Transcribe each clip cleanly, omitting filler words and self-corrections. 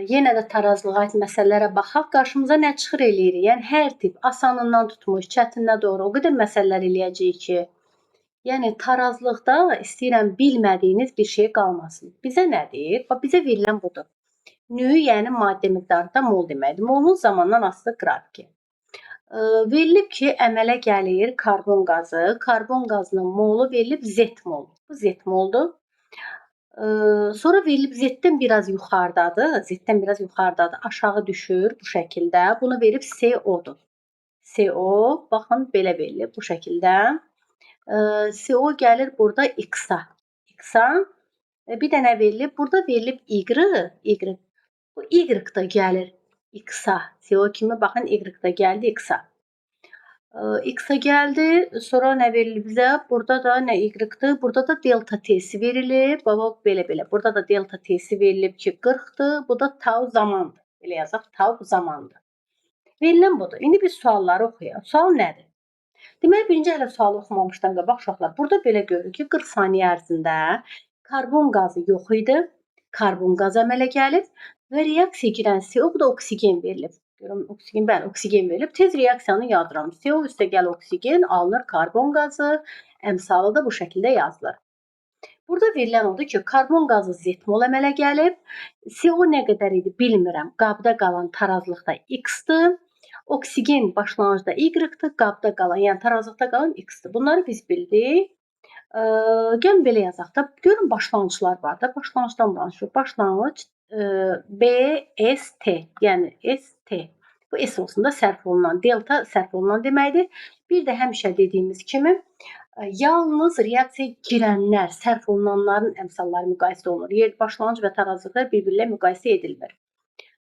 Yenə də tarazlığa aid məsələlərə baxaq. Qarşımıza nə çıxır eləyirik? Yəni hər tip asanından tutmuş çətininə doğru o qədər məsələlər eləyəcəyik ki, yəni tarazlıqda istəyirəm bilmədiyiniz bir şey qalmasın. Bizə nədir? Bax bizə verilən budur. Nü, yəni maddə miqdarında mol deməkdir. Molun zamandan asılı qrafiki. Verilib ki, əmələ gəlir karbon qazı. Karbon qazının molu verilib Z mol. Bu Z moldur. Sonra verilib Z-dən biraz yuxarıdadır. Z-dən biraz yuxarıdadır. Aşağı düşür bu şəkildə. Bunu verib CO-dur. CO, baxın belə verilib bu şəkildə. CO gəlir burada X-a. X-a. Bir dənə verilib. Burada verilib Y. Bu Y da gəlir X-a. CO kimi baxın Y da gəldi X-a. X-a gəldi. Sonra nə verilib bizə? Burada da nə Y-dir? Burada da delta T-si verilib. Baba belə. Burada da delta T-si verilib ki 40-dır. Bu da tau zamandır. Belə yazaq, tau zamandır. Verilən budur. İndi biz sualları oxuyaq. Sual nədir? Deməli, birinci hələ sualı oxumamışdan qabaq uşaqlar. Burada belə görürük ki, 40 saniyə ərzində karbon qazı yox idi. Karbon qazı əmələ gəlib və reaksiya girən CO, bu da oksigen verilib. Görün, oksigen verilib. Tez reaksiyanı yazıram. CO üstəgəl oksigen alınır karbon qazı. Əmsalı da bu şəkildə yazılır. Burada verilən odur ki, karbon qazı Z-mol əmələ gəlib. CO nə qədər idi bilmirəm. Qabda qalan tarazlıqda X-dir. Oksigen başlanğıcda Y-dir. Qabda qalan, yəni tarazlıqda qalan X-dir. Bunları biz bildik. Gəlin belə yazaq da. Görün başlanğıclar var da. Başlanğıcdan danışırıq. Başlanğıc BST, yəni ST. Bu S olsun da sərf olunan, delta sərf olunan deməkdir. Bir də həmişə dediyimiz kimi yalnız reaksiyaya girənlər, sərf olunanların əmsalları müqayisə olunur. Yer başlanğıc və tarazlıqlar bir-birlə müqayisə edilmir.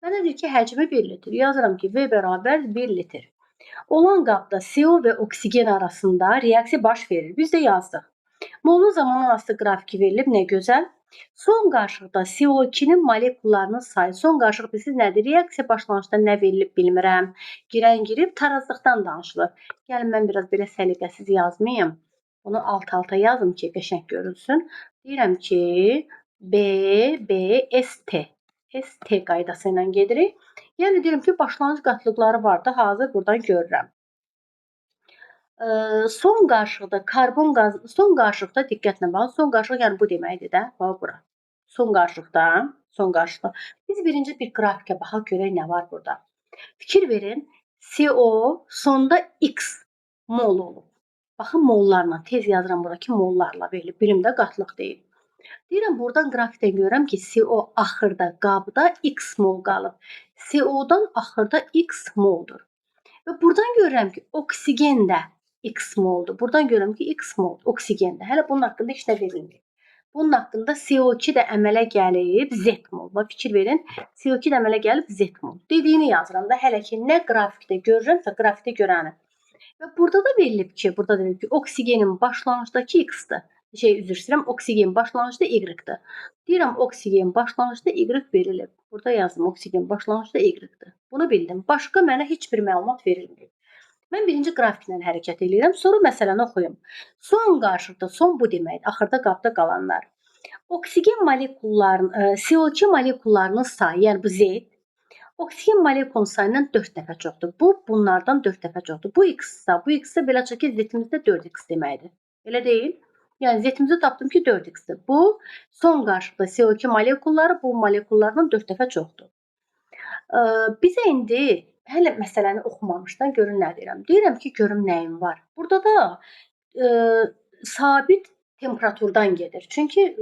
Mənə deyir ki, həcmi 1 litr. Yazıram ki, V bərabər 1 litr. Olan qabda CO və oksigen arasında reaksiya baş verir. Biz də yazdıq. Molun zamanı asılı qrafiki verilib, nə gözəl. Son qarşılıqda CO2-nin molekullarının sayı. Son qarşılıq bilirsiniz nədir? Reaksiya başlanğıcda nə verilib bilmirəm. Girən girib, tarazlıqdan danışılır. Gəlin mən biraz belə səliqəsiz yazmayayım. Bunu alt-alta yazım ki, qəşəng görülsün. Deyirəm ki, BST. ST qaydası ilə gedirik. Yəni deyirəm ki, başlanğıc qatlıqları var da, hazır buradan görürəm. Son qarşılıqda karbon qazı, son qarşılıqda diqqətlə baxın. Son qarşılıq yəni bu deməkdir də. Bax bura. Son qarşılıqda. Biz birinci bir qrafikə baxaq görək nə var burada. Fikir verin. CO sonda X mol olub. Baxın mollarla tez yazıram buradakı mollarla verilib. Birimdə qatlıq deyil. Deyirəm buradan qrafikdən görürəm ki, CO axırda qabda X mol qalıb. CO-dan axırda X moldur. Və buradan görürəm ki, oksigen də X moldur. Buradan görürəm ki, X mol oksigendir. Hələ bunun haqqında heç nə verilmir. Bunun haqqında CO2 də əmələ gəlib Z mol. Bax fikir verin. CO2 də əmələ gəlib Z mol. Dediyini yazıram da hələ ki nə qrafikdə görürəmsə qrafikdə görəni. Və burada da verilib ki, oksigenin başlanğıcdakı X-dır. Üzr istəyirəm, oksigen başlanğıcda Y-dir. Deyirəm oksigen başlanğıcda Y verilib. Burada yazdım oksigen başlanğıcda Y-dir. Bunu bildim. Başqa mənə heç bir məlumat verilmir. Mən birinci qrafiklə hərəkət edirəm, sonra məsələni oxuyum. Son qarşılıqda, son bu deməkdir, axırda qabda qalanlar. Oksigen molekullarının, CO2 molekullarının sayı, yəni bu Z, oksigen molekulunun sayından 4 dəfə çoxdur. Bu, bunlardan 4 dəfə çoxdur. Bu X-sa belə çıxır ki, Z-imizdə 4X deməkdir. Elə deyil? Yəni Z-imizi tapdım ki, 4X-dir. Bu, son qarşılıqda CO2 molekulları bu molekullardan 4 dəfə çoxdur. Bizə indi hələ məsələni oxumamışdan görün nə deyirəm. Deyirəm ki, görüm nəyim var. Burada da sabit temperaturdan gedir. Çünki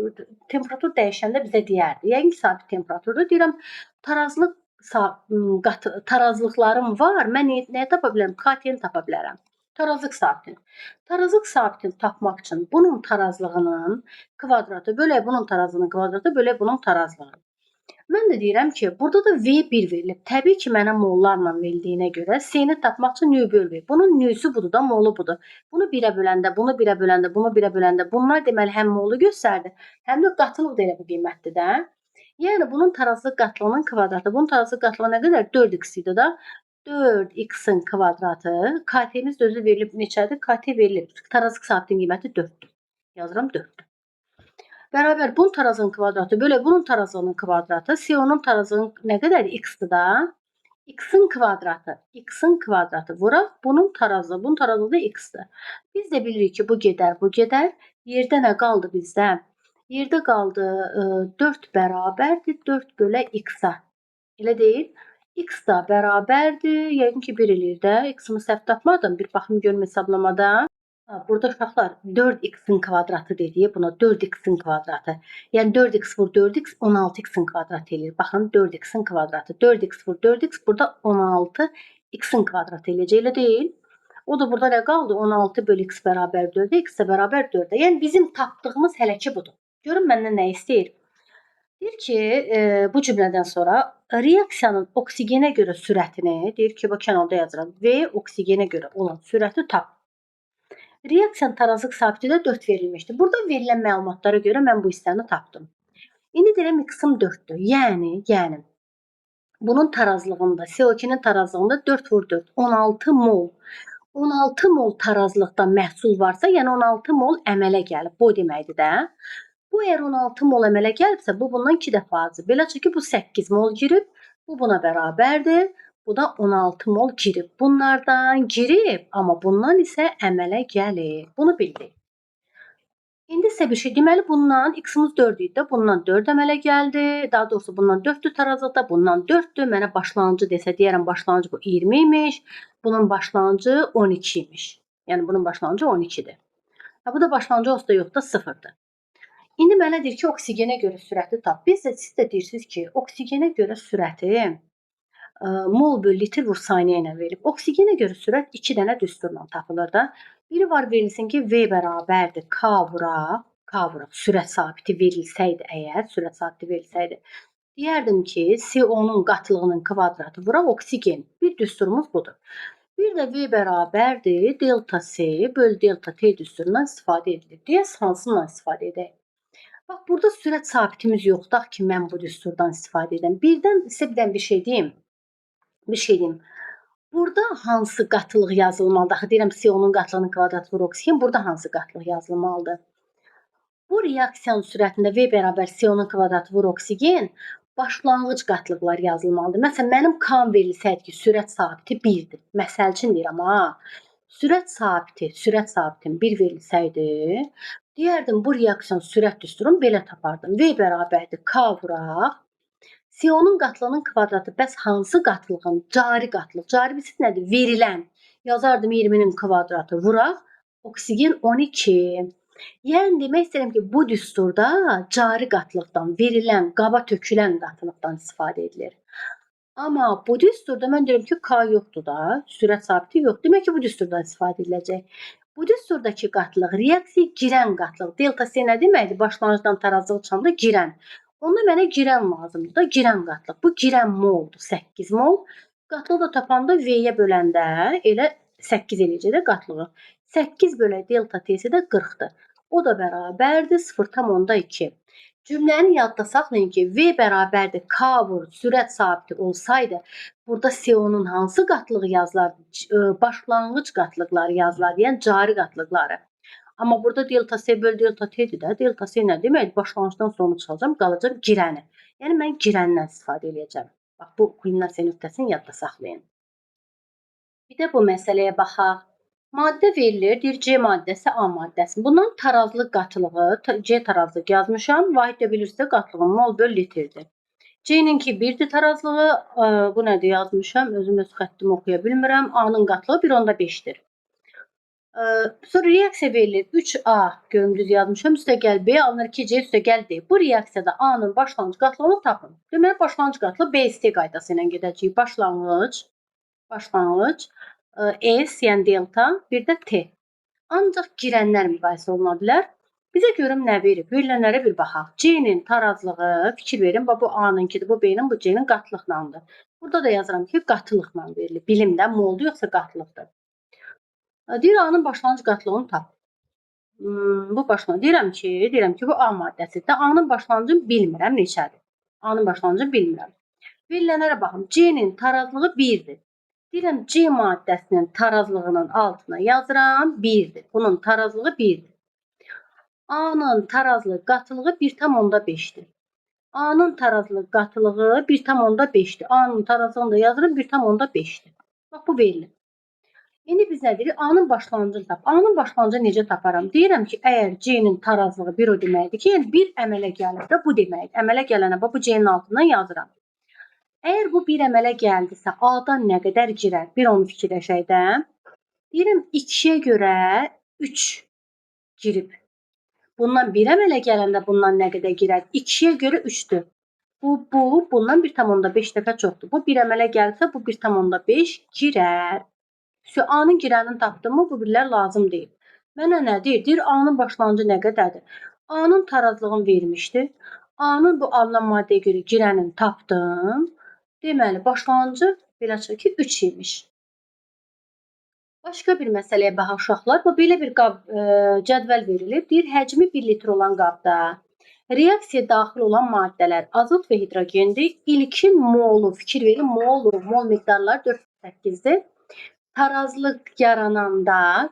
temperatur dəyişəndə bizə deyərdi. Yəqin ki, sabit temperaturda. Deyirəm, tarazlıqlarım var. Mən nə tapa bilərəm? KT-ni tapa bilərəm. Tarazlıq sabitini. Tarazlıq sabitini tapmaq üçün bunun tarazlığının kvadratı bölək bunun tarazlığının kvadratı bölək bunun tarazlığını. Mən də deyirəm ki, burada da V1 verilib. Təbii ki, mənə mollarla verildiyinə görə C-ni tapmaq üçün nü böl V. Bunun nüsü budur da, molu budur. Bunu 1-ə böləndə, bunu 1-ə böləndə, bunu 1-ə böləndə bunlar deməli həm molu göstərdi, həm də qatılıq da elə bu qiymətdir də. Yəni bunun tarazlıq qatlığının kvadratı. Bunun tarazlıq qatlığı nə qədər? 4x idi da. 4x-in kvadratı. KT-miz də özü verilib neçədir? KT verilib. Tarazlıq sabitinin qiyməti 4-dür. Yazıram 4-dür. Bərabər bunun tarazlığının kvadratı bölə bunun tarazlığının kvadratı. CO-nun tarazlığının nə qədərdir? X-dir da. X-in kvadratı. X-in kvadratı vuraq bunun tarazlığı. Bunun tarazlığı da X-dir. Biz də bilirik ki, bu gedər, bu gedər. Yerdə nə qaldı bizdə? Yerdə qaldı 4 bərabərdir 4 bölə X-a. Elə deyil? X da bərabərdir. Yəqin ki, 1 eləyir də. X-imi səhv tapmadım. Bir baxım görüm hesablamada. Burada uşaqlar 4x-in kvadratı dedik. Buna 4x-in kvadratı. Yəni 4x vur 4x 16x-in kvadratı eləyir. Baxın 4x-in kvadratı. 4x vur 4x burada 16x-in kvadratı eləyəcək. Elə deyil? O da burada nə qaldı? 16 bölü x bərabər 4-ə, x də bərabər 4-ə. Yəni bizim tapdığımız hələ ki budur. Görün məndən nə istəyir? Deyir ki, bu cümlədən sonra reaksiyanın oksigenə görə sürətini, deyir ki, bu kənarda yazıram. V oksigenə görə olan sürəti tap. Reaksiyanın tarazlıq sabiti də 4 verilmişdir. Burada verilən məlumatlara görə mən bu hissəni tapdım. İndi deyirəm x-im 4-dür. Yəni bunun tarazlığında, CO2-nin tarazlığında 4 vur 4, 16 mol. 16 mol tarazlıqda məhsul varsa, yəni 16 mol əmələ gəlib. Bu deməkdir də. Bu əgər 16 mol əmələ gəlibsə, bu bundan 2 dəfə azdır. Beləcə ki, bu 8 mol girib, bu buna bərabərdir. Bu da 16 mol girib. Bunlardan girib, amma bundan isə əmələ gəlir. Bunu bildik. İndi isə bir şey deməli bundan x-imiz 4 idi də, bundan 4 əmələ gəldi. Daha doğrusu bundan 4-dür tarazlıqda, bundan 4-dür. Mənə başlanğıcı desə deyərəm başlanğıcı bu 20 imiş. Bunun başlanğıcı 12 imiş. Yəni bunun başlanğıcı 12-dir. Bu da başlanğıcı olsa da yox da 0-dır. İndi mənə deyir ki, oksigenə görə sürəti tap. Siz də deyirsiniz ki, oksigenə görə sürəti mol bölü litr vur saniyə ilə verilib. Oksigenə görə sürət 2 dənə düsturla tapılır da. Biri var verilsin ki, V bərabərdir K vuraq, sürət sabiti verilsəydi əgər, sürət sabiti verilsəydi, deyərdim ki, CO-nun qatlığının kvadratı vuraq oksigen. Bir düsturumuz budur. Bir də V bərabərdir delta C bölü delta T düsturundan istifadə edilir. Deyəs hansından istifadə edək? Bax, burada sürət sabitimiz yoxdur ki, mən bu düsturdan istifadə edəm. Birdən sizə bir şey deyim. Burada hansı qatlıq yazılmalıdır? Axı deyirəm CO-nun qatlığının kvadratı vur oksigen. Burada hansı qatlıq yazılmalıdır? Bu reaksiyanın sürətində V bərabər CO-nun kvadratı vur oksigen başlanğıc qatlıqlar yazılmalıdır. Məsələn, mənim K-m verilsəydi ki, sürət sabiti 1-dir. Məsəl üçün deyirəm ha. Sürət sabitim 1 verilsəydi, deyərdim bu reaksiyanın sürət düsturunu belə tapardım. V bərabərdir K vuraq. CO-nun qatlığının kvadratı bəs hansı qatlığın? Cari qatlıq. Cari bilsiz nədir? Verilən. Yazardım 20-nin kvadratı vuraq. Oksigen 12. Yəni demək istəyirəm ki, bu düsturda cari qatlıqdan, verilən, qaba tökülən qatlıqdan istifadə edilir. Amma bu düsturda mən deyirəm ki, K yoxdur da, sürət sabiti yoxdur. Demək ki, bu düsturdan istifadə ediləcək. Bu düsturdakı qatlıq reaksiyaya girən qatlıq. Delta C nə deməkdir? Başlanğıcdan tarazlıq çıxanda girən. Onda mənə girən lazımdır da, girən qatlıq. Bu girən moldur, 8 mol. Qatlığı da tapanda V-yə böləndə elə 8 eləyəcək də qatlığı. 8 bölə delta T-si də 40-dır. O da bərabərdir 0,2. Cümləni yadda saxlayın ki, V bərabərdir K vur sürət sabiti olsaydı, burada CO-nun hansı qatlığı yazılardı? Başlanğıc qatlıqları yazılardı, yəni cari qatlıqları. Amma burada delta C bölü delta T-dir də. Delta C nə deməkdir? Başlanğıcdan sonra çıxacam, qalacaq girəni. Yəni mən girəndən istifadə edəcəm. Bax, bu kulminasiya nöqtəsini yadda saxlayın. Bir də bu məsələyə baxaq. Maddə verilir, deyir C maddəsi, A maddəsi. Bunun tarazlıq qatılığı, C tarazlıq yazmışam. Vahid də bilirsə qatlığın mol bölü litrdir. C-ninki 1-dir tarazlığı, bu nədir yazmışam, özüm öz xəttimi oxuya bilmirəm. A-nın qatlığı 1/5-dir. Sonra reaksiya verilir. 3A görümdüz yazmışam. Üstəgəl B alınır 2C üstəgəl D. Bu reaksiyada A-nın başlanğıc qatlığını tapın. Deməli, başlanğıc qatlığı BST qaydası ilə gedəcəyik. Başlanğıc, S, yəni delta, bir də T. Ancaq girənlər müqayisə oluna bilər. Bizə görüm nə verib? Verilənlərə bir baxaq. C-nin tarazlığı, fikir verin, bu A-nınkidir, bu B-nin, bu C-nin qatlıqlandır. Burada da yazıram ki, qatılıqla verilir. Bilimdə moldur, yoxsa qatılıqdır. Deyir A-nın başlanğıc qatlığını tap. Bu başlanğıc deyirəm ki, bu A maddəsidir. A-nın başlanğıcını bilmirəm neçədir. A-nın başlanğıcını bilmirəm. Verilənlərə baxın. C-nin tarazlığı 1-dir. Deyirəm C maddəsinin tarazlığının altına yazıram 1-dir. Bunun tarazlığı 1-dir. A-nın tarazlıq qatılığı 1,5-dir. A-nın tarazlıq qatılığı 1,5-dir. A-nın tarazlığını da yazırıq 1,5-dir. Bax bu verilir. İndi biz nə deyirik? A-nın başlanğıcını tap. A-nın başlanğıcını necə taparam? Deyirəm ki, əgər C-nin tarazlığı 1 o deməkdir ki, yəni 1 əmələ gəlir də bu deməkdir. Əmələ gələnə bax bu C-nin altından yazıram. Əgər bu 1 əmələ gəldisə, A-dan nə qədər girər? Bir onu fikirləşək də. Deyirəm 2-yə görə 3 girib. Bundan 1 əmələ gələndə bundan nə qədər girər? 2-yə görə 3-dür. Bundan 1,5 dəfə çoxdur. Bu 1 əmələ gəlsə, bu 1,5 girər. A-nın girənini tapdım mı? Bu birlər lazım deyil. Mənə nə deyir? Deyir, A-nın başlanğıcı nə qədərdir? A-nın tarazlığını vermişdi. A-nın bu alınan maddəyə görə girənini tapdım. Deməli, başlanğıcı belə çıxır ki, 3 imiş. Başqa bir məsələyə baxaq uşaqlar. Bu belə bir cədvəl verilib. Deyir, həcmi 1 litr olan qabda reaksiyaya daxil olan maddələr azot və hidrogendir. İlkin molu, fikir verin, mol miqdarları 4,8-dir. Tarazlıq yarananda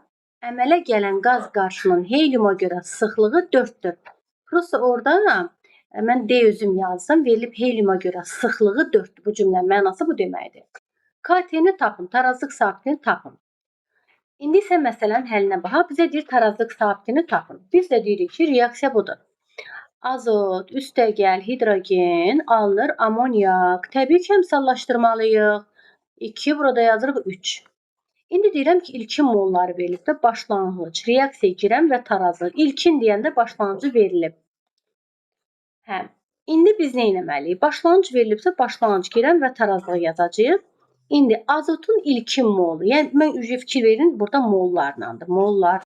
əmələ gələn qaz qarşının heliuma görə sıxlığı 4-dür. Prosta orada mən D özüm yazdım. Verilib heliuma görə sıxlığı 4-dür. Bu cümlənin mənası bu deməkdir. KT-ni tapın, tarazlıq sabitini tapın. İndi isə məsələnin həllinə baxaq. Bizə deyir tarazlıq sabitini tapın. Biz də deyirik ki, reaksiya budur. Azot, üstəgəl, hidrogen alınır, amoniak. Təbii ki, əmsallaşdırmalıyıq. 2, burada yazırıq 3. İndi deyirəm ki, ilkin molları verilib də başlanğıc, reaksiyaya girən və tarazlıq. İlkin deyəndə başlanğıcı verilib. Hə. İndi biz nə etməliyik? Başlanğıc verilibsə, başlanğıc girən və tarazlığı yazacağıq. İndi azotun ilkin molu, yəni mən fikir verin, burada mollarlandır. Mollar.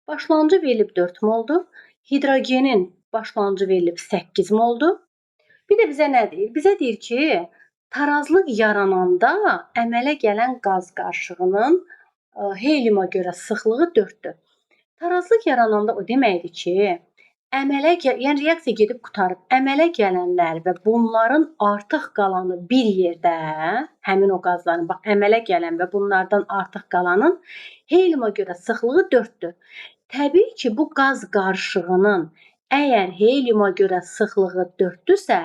Başlanğıcı verilib 4 moldur. Hidrogenin başlanğıcı verilib 8 moldur. Bir də bizə nə deyir? Bizə deyir ki, tarazlıq yarananda əmələ gələn qaz qarışığının heliuma görə sıxlığı 4-dür. Tarazlıq yarananda o deməkdir ki, yəni reaksiya gedib qutarıb, əmələ gələnlər və bunların artıq qalanı bir yerdə, həmin o qazların bax əmələ gələn və bunlardan artıq qalanın heliuma görə sıxlığı 4-dür. Təbii ki, bu qaz qarışığının əgər heliuma görə sıxlığı 4-dürsə,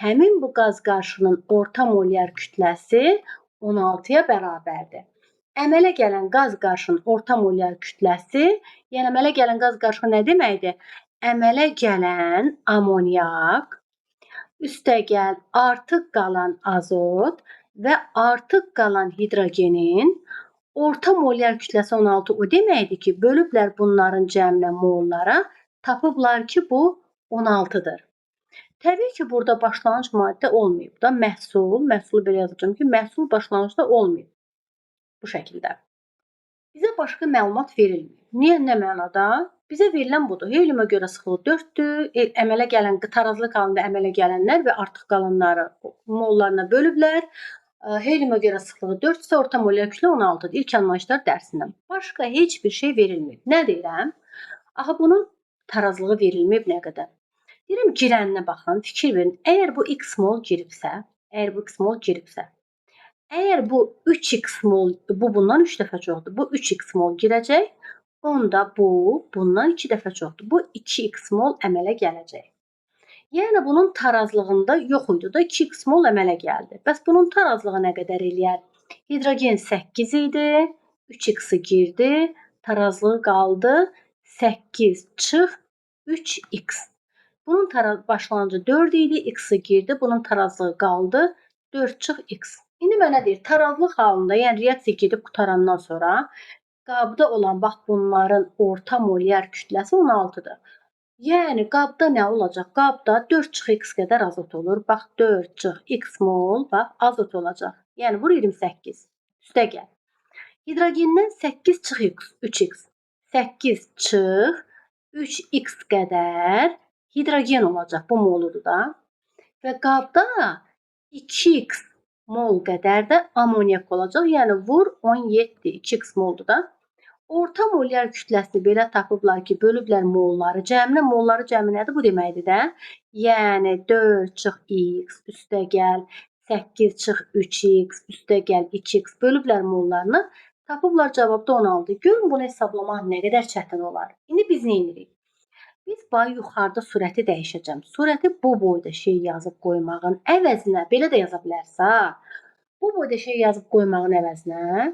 həmin bu qaz qarışığının orta molyar kütləsi 16-ya bərabərdir. Əmələ gələn qaz qarışığının orta molyar kütləsi, yəni əmələ gələn qaz qarışığı nə deməkdir? Əmələ gələn amoniak, üstəgəl artıq qalan azot və artıq qalan hidrogenin orta molyar kütləsi 16 o deməkdir ki, bölüblər bunların cəmlə mollara, tapıblar ki, bu 16-dır. Təbii ki, burada başlanğıc maddə olmayıb da, məhsulu belə yazacağam ki, məhsul başlanğıcda olmayıb. Bu şəkildə. Bizə başqa məlumat verilmir. Niyə, nə mənada? Bizə verilən budur. Heliuma görə sıxlığı 4-dür. Əmələ gələn, tarazlıq halında əmələ gələnlər və artıq qalanları mollarına bölüblər. Heliuma görə sıxlığı 4-dürsə, orta molyar kütlə 16-dır. İlk anlayışlar dərsindən. Başqa heç bir şey verilmir. Nə deyirəm? Axı bunun tarazlığı verilməyib nə qədər? Deyirəm, girəninə baxın, fikir verin. Əgər bu x mol giribsə, əgər bu 3x mol, bu bundan 3 dəfə çoxdur. Bu 3x mol girəcək. Onda bu bundan 2 dəfə çoxdur. Bu 2x mol əmələ gələcək. Yəni bunun tarazlığında yox idi da 2x mol əmələ gəldi. Bəs bunun tarazlığı nə qədər eləyər? Hidrogen 8 idi, 3x-i girdi, tarazlığı qaldı 8 çıx 3x. Bunun başlanğıcı 4 idi, x-i girdi, bunun tarazlığı qaldı 4 çıx x. İndi mənə deyir, tarazlıq halında, yəni reaksiya gedib qutarandan sonra qabda olan bax bunların orta molyar kütləsi 16-dır. Yəni qabda nə olacaq? Qabda 4 çıx x qədər azot olur. Bax 4 çıx x mol, bax azot olacaq. Yəni vur 28. Üstəgəl. Hidrogendən 8 çıx x, 3x. 8 çıx 3x qədər hidrogen olacaq. Bu moludur da. Və qabda 2x mol qədər də amoniak olacaq. Yəni vur 17, 2x moldur da. Orta molyar kütləsini belə tapıblar ki, bölüblər molları. Molları cəmi nədir? Bu deməkdir də. Yəni 4 çıx x üstəgəl 8 çıx 3x üstəgəl 2x bölüblər mollarını. Tapıblar cavabda 16. Görün bunu hesablamaq nə qədər çətin olar. İndi biz nə edirik? Biz yuxarıda sürəti dəyişəcəm. Sürəti bu boyda şey yazıb qoymağın əvəzinə belə də yaza bilərsə, bu boyda şey yazıb qoymağın əvəzinə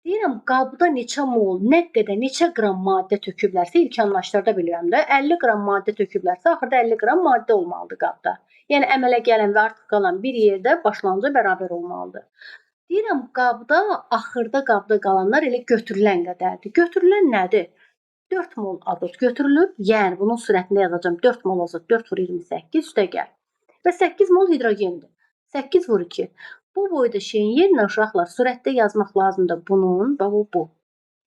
deyirəm qabda neçə mol, nə qədər, neçə qram maddə töküblərsə ilk anlaşlarda bilirəm də 50 qram maddə töküblərsə axırda 50 qram maddə olmalıdır qabda. Yəni əmələ gələn və artıq qalan bir yerdə başlanğıca bərabər olmalıdır. Deyirəm qabda, axırda qabda qalanlar elə götürülən qədərdir. Götürülən nədir? 4 mol azot götürülüb, yəni bunun sürətində yazacağam 4 mol azot 4 vur 28 üstəgəl və 8 mol hidrogendir. 8 vur 2. Bu boyda şeyin yerinə uşaqlar sürətdə yazmaq lazımdır bunun, bax bu.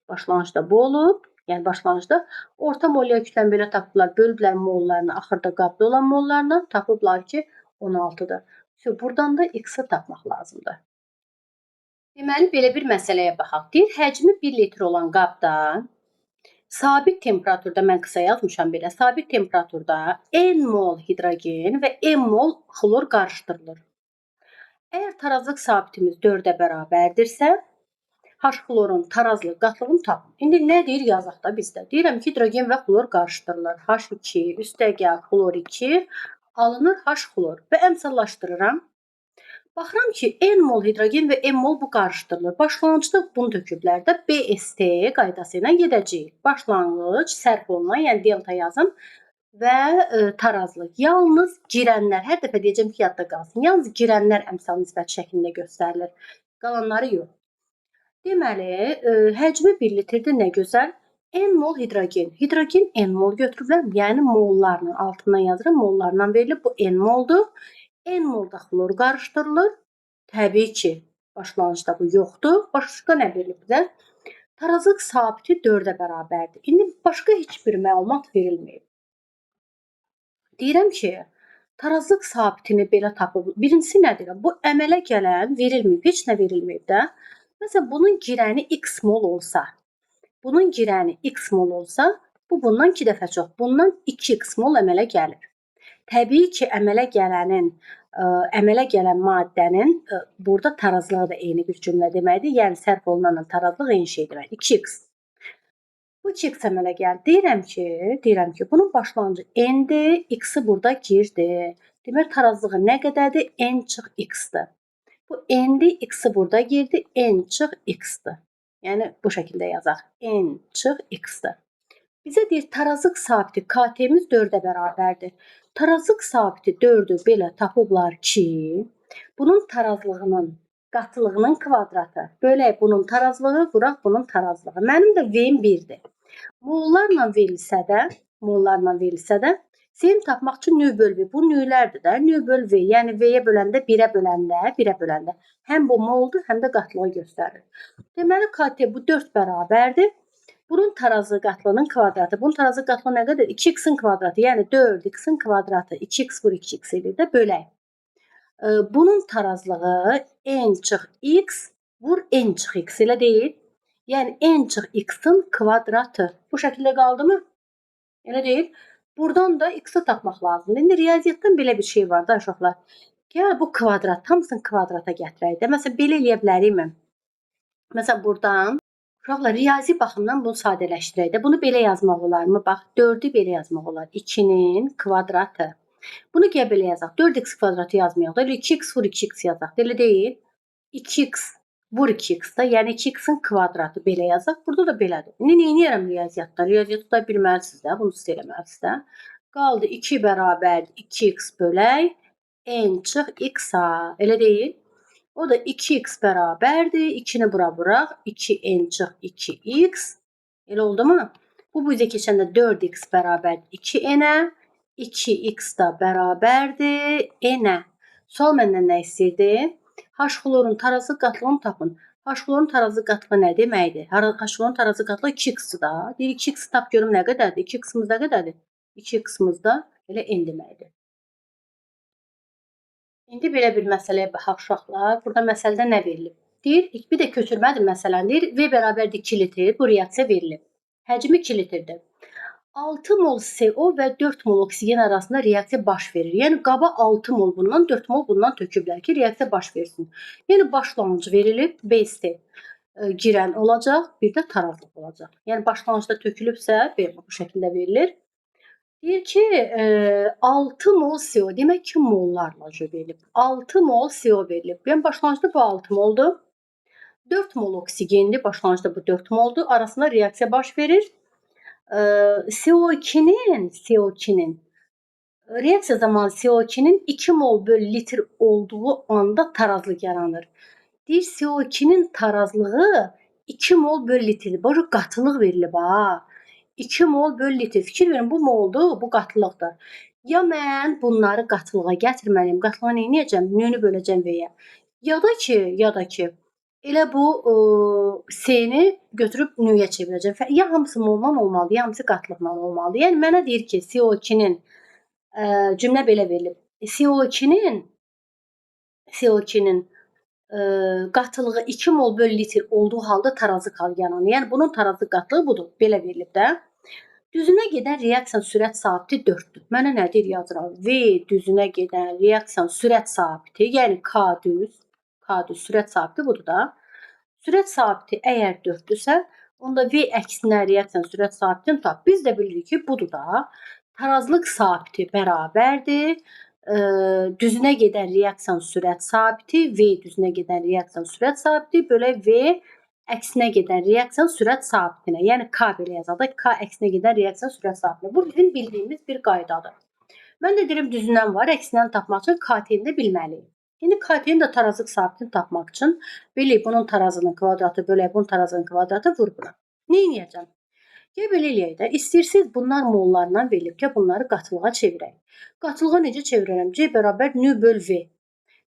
Başlanğıcda bu olub, yəni başlanğıcda orta molyar kütləni belə tapıblar, bölüblər mollarını, axırda qabda olan mollarını, tapıblar ki 16-dır. Buradan da x-i tapmaq lazımdır. Deməli, belə bir məsələyə baxaq. Deyir, həcmi 1 litr olan qabda sabit temperaturda, mən qısa yazmışam belə, sabit temperaturda n mol hidrogen və n mol xlor qarışdırılır. Əgər tarazlıq sabitimiz 4-ə bərabərdirsə, H xlorun tarazlıq qatlığını tapın. İndi nə deyir yazaq da bizdə? Deyirəm ki, hidrogen və xlor qarışdırılır. H2 üstəgəl xlor 2 alınır H xlor və əmsallaşdırıram. Baxıram ki, n mol hidrogen və n mol bu qarışdırılır. Başlanğıcda bunu töküblər də BST qaydası ilə gedəcəyik. Başlanğıc sərf olunan, yəni delta yazım və tarazlıq. Yalnız girənlər, hər dəfə deyəcəm ki, yadda qalsın. Yalnız girənlər əmsal nisbət şəklində göstərilir. Qalanları yox. Deməli, həcmi 1 litrdir, nə gözəl. N mol hidrogen. Hidrogen n mol götürüblər, yəni mollarla altından yazıram, mollarla verilib. Bu n moldur. N molda xlor qarışdırılır. Təbii ki, başlanğıcda bu yoxdur. Başqa nə verilib bizə? Tarazlıq sabiti 4-ə bərabərdir. İndi başqa heç bir məlumat verilməyib. Deyirəm ki, tarazlıq sabitini belə tapıb. Birincisi nədir? Bu əmələ gələn verilməyib, heç nə verilməyib də. Məsələn, bunun girəni x mol olsa, bu bundan 2 dəfə çox. Bundan 2x mol əmələ gəlir. Təbii ki, əmələ gələn maddənin burada tarazlığı da eyni bir cümlə deməkdir. Yəni sərf olunanla tarazlıq eyni şey deməkdir. 2x. Bu 2x əmələ gəlir. Deyirəm ki, bunun başlanğıcı n-dir, x-i burada girdi. Demək tarazlığı nə qədərdir? N çıx x-dir. Bu n-dir, x-i burada girdi, n çıx x-dir. Yəni bu şəkildə yazaq. N çıx x-dir. Bizə deyir, tarazlıq sabiti KT-miz 4-ə bərabərdir. Tarazlıq sabiti 4-ü belə tapıblar ki, bunun tarazlığının qatlığının kvadratı. Bölək bunun tarazlığı, vuraq bunun tarazlığı. Mənim də V-im 1-dir. Mollarla verilsə də, Z-ni tapmaq üçün növ böl V. Bu növlərdir də, növ böl V. Yəni V-yə böləndə, 1-ə böləndə həm bu moldur, həm də qatlığı göstərir. Deməli, KT bu 4 bərabərdir. Bunun tarazı qatlığının kvadratı. Bunun tarazı qatlığı nə qədər? 2x-in kvadratı. Yəni 4x-in kvadratı 2x vur 2x edir də bölək. Bunun tarazlığı n çıx x vur n çıx x elə deyil. Yəni n çıx x-in kvadratı. Bu şəkildə qaldımı? Elə deyil. Buradan da x-i tapmaq lazımdır. İndi riyaziyyatdan belə bir şey var da uşaqlar. Gəl bu kvadrat, hamısını kvadrata gətirək də. Məsələn, belə eləyə bilərikmi? Məsələn, buradan uşaqlar, riyazi baxımdan bunu sadələşdirək də. Bunu belə yazmaq olarmı? Bax, 4-ü belə yazmaq olar. 2-nin kvadratı. Bunu gəl belə yazaq. 4x kvadratı yazmayaq da. 2x vur 2x yazaq. Elə deyil. 2x vur 2x da. Yəni 2x-in kvadratı belə yazaq. Burada da belədir. İndi nə edirəm riyaziyyatda? Riyaziyyatı da bilməlisiniz də. Bunu siz eləməlisiniz də. Qaldı 2 bərabər 2x bölək n çıx x-a. Elə deyil. O da 2x bərabərdir. 2-ni bura vuraq. 2n çıx 2x. Elə oldu mu? Bu bizə keçəndə 4x bərabər 2n-ə. 2x da bərabərdir n-ə. Sual məndən nə istəyirdi? H xlorun tarazlıq qatlığını tapın. H xlorun tarazlıq qatlığı nə deməkdir? H xlorun tarazlıq qatlığı 2x-dir da. Deyir 2x tap görüm nə qədərdir? 2x-imiz nə qədərdir? 2x-imiz da elə n deməkdir. İndi belə bir məsələyə baxaq uşaqlar. Burada məsələdə nə verilib? Deyir, bir də köçürmədir məsələn. Deyir, V bərabərdir 2 litr. Bu reaksiya verilib. Həcmi 2 litrdir. 6 mol CO və 4 mol oksigen arasında reaksiya baş verir. Yəni qaba 6 mol bundan, 4 mol bundan töküblər ki, reaksiya baş versin. Yəni başlanğıc verilib, BST girən olacaq, bir də tarazlıq olacaq. Yəni başlanğıcda tökülübsə, bu şəkildə verilir. Deyir ki, 6 mol CO, demək ki, mollarla verilib. 6 mol CO verilib. Yəni başlanğıcda bu 6 moldur. 4 mol oksigendir. Başlanğıcda bu 4 moldur. Arasında reaksiya baş verir. CO2'nin reaksiya zamanı CO2'nin 2 mol bölü litr olduğu anda tarazlıq yaranır. Deyir CO2'nin tarazlığı 2 mol bölü litrdir. Başa qatılıq verilib ha. 2 mol bölü litr. Fikir verin, bu moldur, bu qatılıqdır. Ya mən bunları qatılığa gətirməliyəm. Qatılığa nə edəcəm? Nünü böləcəm V-yə. Ya da ki, elə bu C-ni götürüb nüyə çevirəcəm. Ya hamısı molla olmalıdır, ya hamısı qatılıqla olmalıdır. Yəni mənə deyir ki, CO2'nin cümlə belə verilib. CO2'nin qatılığı 2 mol bölü litr olduğu halda tarazı kal yanır. Yəni bunun tarazı qatlığı budur. Belə verilib də. Düzünə gedən reaksiyanın sürət sabiti 4-dür. Mənə nə deyir yazıram? V düzünə gedən reaksiyanın sürət sabiti, yəni K düz sürət sabiti budur da. Sürət sabiti əgər 4-dürsə, onda V əksinə reaksiyanın sürət sabitini tap. Biz də bilirik ki, budur da. Tarazlıq sabiti bərabərdir. Düzünə gedən reaksiyanın sürət sabiti, V düzünə gedən reaksiyanın sürət sabiti bölə V əksinə gedən reaksiyanın sürət sabitinə. Yəni K belə yazılır. K əksinə gedən reaksiyanın sürət sabitinə. Bu bizim bildiyimiz bir qaydadır. Mən də deyirəm düzündən var, əksindən tapmaq üçün KT-ni də bilməliyik. İndi KT-nin də tarazlıq sabitini tapmaq üçün bilək bunun tarazının kvadratı bölək bunun tarazının kvadratı vur buna. Nə edəcəm? Ya belə eləyək də, istəyirsiniz bunlar mollarla verilib ki, bunları qatılığa çevirək. Qatılığa necə çevirərəm? C bərabər nü böl V.